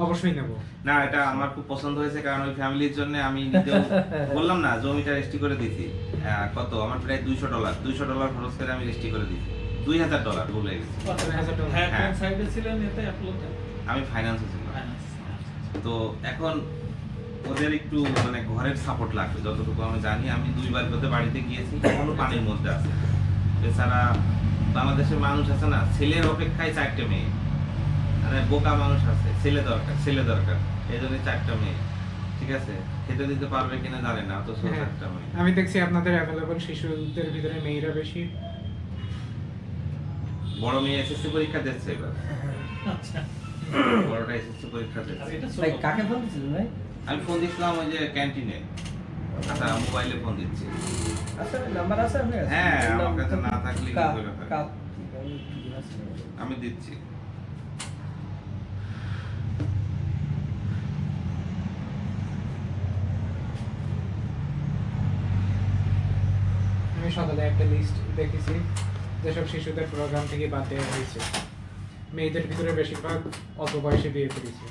[SPEAKER 3] অবশ্যই নেব।
[SPEAKER 1] না, এটা আমার খুব পছন্দ হয়েছে, কারণ ওই ফ্যামিলির জন্য আমি নিজেও বললাম না, জমিটা রেজিস্ট্রি করে দিয়েছি। কত আমার প্রায় $200 খরচ করে আমি রেজিস্ট্রি করে দিয়েছি। $2000 ভুলে গেছি।
[SPEAKER 5] হ্যাঁ,
[SPEAKER 1] হ্যাঁ।
[SPEAKER 5] কোন সাইডে ছিলেন এতে অ্যাপলোতে?
[SPEAKER 1] আমি ফাইন্যান্সে ছিলাম।
[SPEAKER 5] ফাইন্যান্স।
[SPEAKER 1] তো এখন ওদের একটু মানে ঘরের সাপোর্ট লাগবে, যতটুকু আমি জানি। আমি 2 বার করতে বাড়িতে গিয়েছি, কোনো পানির মধ্যে আছে। এছাড়া বাংলাদেশের মানুষ আছে না, ছেলের অপেক্ষায় 4টে মেয়ে, মানে বোকা মানুষ আছে, ছেলে দরকার, এই জন্য 4টা মেয়ে। ঠিক আছে, খেতে দিতে পারবে কিনা জানে না, অথচ
[SPEAKER 3] হ্যাঁ।
[SPEAKER 1] 4টা মেয়ে।
[SPEAKER 3] আমি দেখছি আপনাদের অ্যাভেলেবল শিশুদের ভিতরে মেয়েরা বেশি।
[SPEAKER 1] বড় মেয়ে এসএসসি পরীক্ষা দিচ্ছে এবার,
[SPEAKER 5] আচ্ছা।
[SPEAKER 1] বড়টা এসএসসি পরীক্ষা
[SPEAKER 5] আর
[SPEAKER 1] দিচ্ছে।
[SPEAKER 5] এটা ছোট।
[SPEAKER 4] ভাই কাকে ফোন দিছিলেন ভাই?
[SPEAKER 1] আমি ফোন দিচ্ছিলাম ওই যে ক্যান্টিনে, আচ্ছা মোবাইলে ফোন দিচ্ছি।
[SPEAKER 4] আচ্ছা, নাম্বার আছে আপনার কাছে?
[SPEAKER 1] হ্যাঁ, আমার কাছে না থাকলে কি
[SPEAKER 4] কাপ-
[SPEAKER 1] করে হয়?
[SPEAKER 4] কাপ- আমি একটু দিয়ে আসছি।
[SPEAKER 1] আমি দিচ্ছি।
[SPEAKER 3] আমি সকালে একটা লিস্ট দেখেছি যেসব শিশুদের প্রোগ্রাম থেকে বাদ দেওয়া হয়েছে। মেয়েদের ভিতরে বেশিরভাগ অল্প বয়সে বিয়ে করেছে।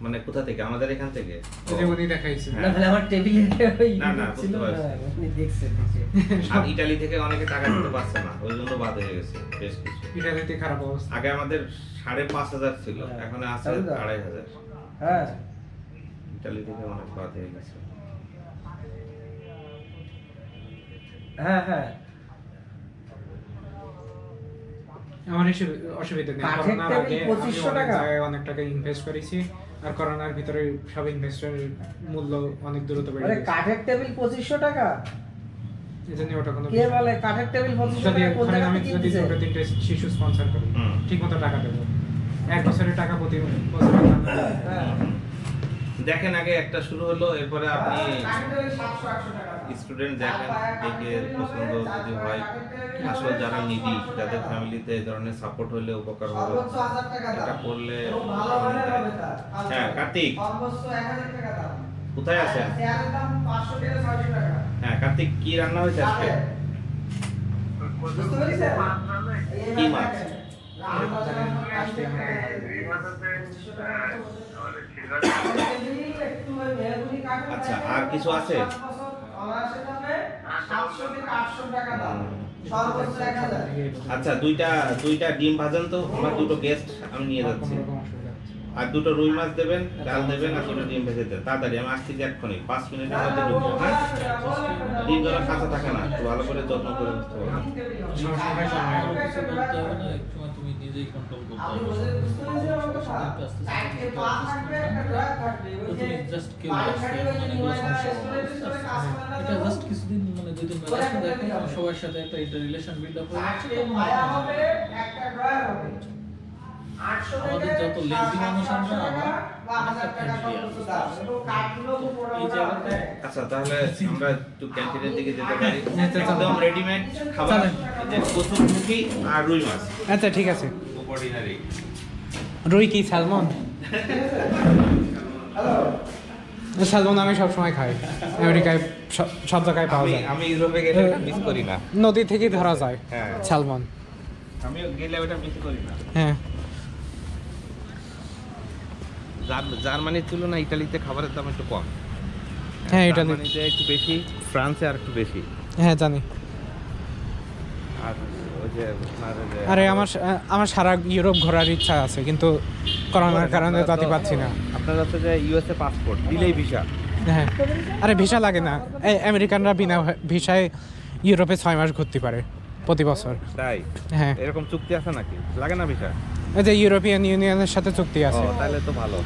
[SPEAKER 1] মানে কোথা থেকে? আমাদের এখান থেকে?
[SPEAKER 3] এই যে উনি দেখাইছেন।
[SPEAKER 1] হ্যাঁ।
[SPEAKER 4] না, তাহলে আমার টেবিলে ওই
[SPEAKER 1] না, না,
[SPEAKER 4] ছিল,
[SPEAKER 1] বুঝতে পারছি।
[SPEAKER 4] হ্যাঁ, আপনি দেখছেন।
[SPEAKER 1] আর ইতালি থেকে অনেকে টাকা দিতে পারছে না, ওই জন্য বাদ হয়ে গেছে বেশ কিছু।
[SPEAKER 3] ইটালিতে খারাপ অবস্থা।
[SPEAKER 1] আগে আমাদের 5,500 ছিল,
[SPEAKER 4] হ্যাঁ।
[SPEAKER 1] এখন আছে
[SPEAKER 4] তাই তো?
[SPEAKER 1] 2,500।
[SPEAKER 4] হ্যাঁ,
[SPEAKER 1] ইতালি থেকে অনেক বাদ হয়ে গেছে।
[SPEAKER 4] হ্যাঁ, হ্যাঁ।
[SPEAKER 3] আমার অসুবিধা নেই।
[SPEAKER 4] কাঠের
[SPEAKER 3] করোনার
[SPEAKER 4] টেবিল
[SPEAKER 3] আগে আমি
[SPEAKER 4] 2500
[SPEAKER 3] অনেক
[SPEAKER 4] টাকা?
[SPEAKER 3] জায়গায় অনেক টাকা ইনভেস্ট করেছি, আর করোনার ভিতরে সব ইনভেস্টের মূল্য অনেক দ্রুত বেড়ে
[SPEAKER 4] মানে
[SPEAKER 3] গেছে।
[SPEAKER 4] কাঠের টেবিল 2500 টাকা?
[SPEAKER 3] এজন্য ওটা কোনো
[SPEAKER 4] কে
[SPEAKER 3] বিষয় না।
[SPEAKER 4] বলে কাঠের টেবিল 2500
[SPEAKER 3] যদি
[SPEAKER 4] টাকা? কোন
[SPEAKER 3] ধরেন
[SPEAKER 4] জায়গা
[SPEAKER 3] আমি
[SPEAKER 4] থেকে
[SPEAKER 3] যদি
[SPEAKER 4] কিনতেছে?
[SPEAKER 3] 2-3টে শিশু স্পন্সর করি,
[SPEAKER 1] হুম।
[SPEAKER 3] ঠিকমতো টাকা দেবো। 1 বছরের টাকা প্রতি বছর
[SPEAKER 4] হ্যাঁ।
[SPEAKER 1] দেখেন আগে একটা শুরু হলো, এরপরে আপনি
[SPEAKER 4] কাঠের টেবিল 700-800 টাকা।
[SPEAKER 1] স্টুডেন্ট দেখেন, দেখে পছন্দ যদি হয়, আসলে যারা নিডি, যাদের ফ্যামিলিতে এই ধরনের সাপোর্ট হলে উপকার হবে,
[SPEAKER 4] সর্বোচ্চ 1000 টাকা দাম।
[SPEAKER 1] এটা করলে
[SPEAKER 4] এবং ভালো মানের হবে তার।
[SPEAKER 1] হ্যাঁ, কার্তিক
[SPEAKER 4] সর্বোচ্চ 1000 টাকা দাম।
[SPEAKER 1] কোথায় আছেন?
[SPEAKER 4] শেয়ারের দাম 500 থেকে 600 টাকা।
[SPEAKER 1] হ্যাঁ, কার্তিক কি রান্না হয়েছে আজকে?
[SPEAKER 4] বুঝতে পেরেছেন?
[SPEAKER 1] কি মাছ? আচ্ছা, আর কিছু আছে? আচ্ছা, দুইটা ডিম ভাজেন তো, আমার 2টো গেস্ট আমি নিয়ে যাচ্ছি।
[SPEAKER 3] কোনো রকম অসুবিধা হচ্ছে না।
[SPEAKER 1] আর 2টো রুই মাছ দেবেন, ডাল দেবেন, আর 2টো ডিম ভেজে দেন। তাড়াতাড়ি, আমি আসছি এক্ষুনি, 5 মিনিটের মধ্যে ঢুকবো। হ্যাঁ, ডিম যেন কাঁচা থাকে না, একটু ভালো করে যত্ন করে দিতে হবে।
[SPEAKER 3] সবসময় সময়
[SPEAKER 5] কোনো কিছু বলতে হবে না, একটু সময় তুমি নিজেই কন্ট্রোল করতে হবে। আস্তে আস্তে তো তুমি জাস্ট কেউ আসছে, মানে এগুলো সমস্যা হবে না। এটা জাস্ট কিছুদিন, মানে 2 দিন মেলাতে দেখো সবার সাথে একটা রিলেশন বিল্ড আপ হয়ে যাচ্ছে, তখন আমাদের যত লেজি মানুষ আমরা অনেকটা ফ্যামিলি এই জায়গাটায়
[SPEAKER 1] আচ্ছা, তাহলে আমরা একটু ক্যান্টিনের দিকে যেতে পারি।
[SPEAKER 3] আচ্ছা,
[SPEAKER 1] একদম রেডিমেড খাবার,
[SPEAKER 3] চলেন।
[SPEAKER 1] এই যে কচুরমুখী আর রুই মাছ,
[SPEAKER 3] আচ্ছা, ঠিক আছে।
[SPEAKER 1] অর্ডিনারি।
[SPEAKER 3] রুই কি স্যালমন? স্যালমন আমি সবসময় খাই, আমেরিকায় সব জায়গায় পাওয়া যায়।
[SPEAKER 1] আমি ইউরোপে গেলে মিস করি না।
[SPEAKER 3] নদী থেকে ধরা যায়
[SPEAKER 1] হ্যাঁ,
[SPEAKER 3] স্যালমন।
[SPEAKER 1] আমি গেলে ওটা মিস করি না।
[SPEAKER 3] হ্যাঁ,
[SPEAKER 1] জার্মানির তুলনায় ইতালিতে খাবারের দাম একটু কম।
[SPEAKER 3] হ্যাঁ, ইতালি।
[SPEAKER 1] জার্মানিতে একটু বেশি, ফ্রান্সে আর একটু বেশি।
[SPEAKER 3] হ্যাঁ জানি।
[SPEAKER 1] আর ওই যে আপনার যে
[SPEAKER 3] আরে আমার সারা ইউরোপ ঘোরার ইচ্ছা আছে, কিন্তু করোনার কারণে যেতে পারছি না।
[SPEAKER 1] আপনার হচ্ছে যে ইউএসএ পাসপোর্ট দিলেই ভিসা।
[SPEAKER 3] হ্যাঁ, আরে ভিসা লাগে না। এই আমেরিকানরা বিনা ভিসায় ইউরোপে 6 মাস ঘুরতে পারে প্রতি বছর।
[SPEAKER 1] তাই
[SPEAKER 3] হ্যাঁ,
[SPEAKER 1] এরকম চুক্তি আছে নাকি? লাগে না ভিসা?
[SPEAKER 3] এই যে ইউরোপিয়ান ইউনিয়নের সাথে চুক্তি
[SPEAKER 1] ও
[SPEAKER 3] আছে।
[SPEAKER 1] তাহলে তো ভালো।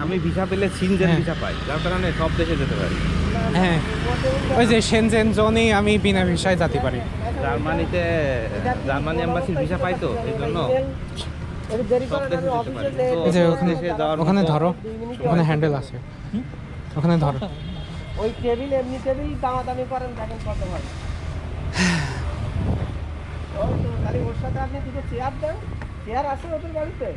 [SPEAKER 1] আমি ভিসা পেলে সিনজেন
[SPEAKER 3] হ্যাঁ।
[SPEAKER 1] ভিসা পাই, যার কারণে সব দেশে যেতে পারি।
[SPEAKER 3] হ্যাঁ, ওই যে সেনজেন জোনেই আমি বিনা ভিসায় যেতে পারি।
[SPEAKER 1] জার্মানি এম্বাসির ভিসা পাই তো, এই জন্য সব দেশে যেতে পারি। তো
[SPEAKER 3] এই যে ওখানে
[SPEAKER 1] দেশে যাওয়ার
[SPEAKER 3] ওখানে
[SPEAKER 1] মতো-
[SPEAKER 3] ধরো, ওখানে হ্যান্ডেল আছে, ওখানে ধরো।
[SPEAKER 4] ওই টেবিল এমনি টেবিল দামাদামি করেন, দেখেন কত হয়। ওই তো খালি ওর সাথে আপনি দুটো চেয়ার দেন। চেয়ার আছে ওদের বাড়িতে?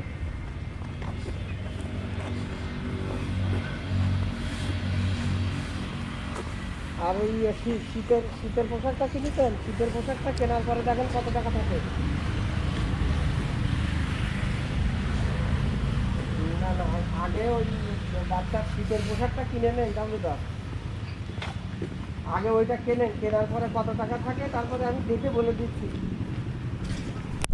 [SPEAKER 4] আর ওই শীতের পোশাকটা কিনেছেন? শীতের পোশাকটা কেনার পরে দেখেন কত টাকা থাকে। না না, আগে ওই বাচ্চার শীতের পোশাকটা কিনে নেন দামটা। আগে ওইটা কেনেন, কেনার পরে কত টাকা থাকে তারপরে আমি দেখে বলে দিচ্ছি।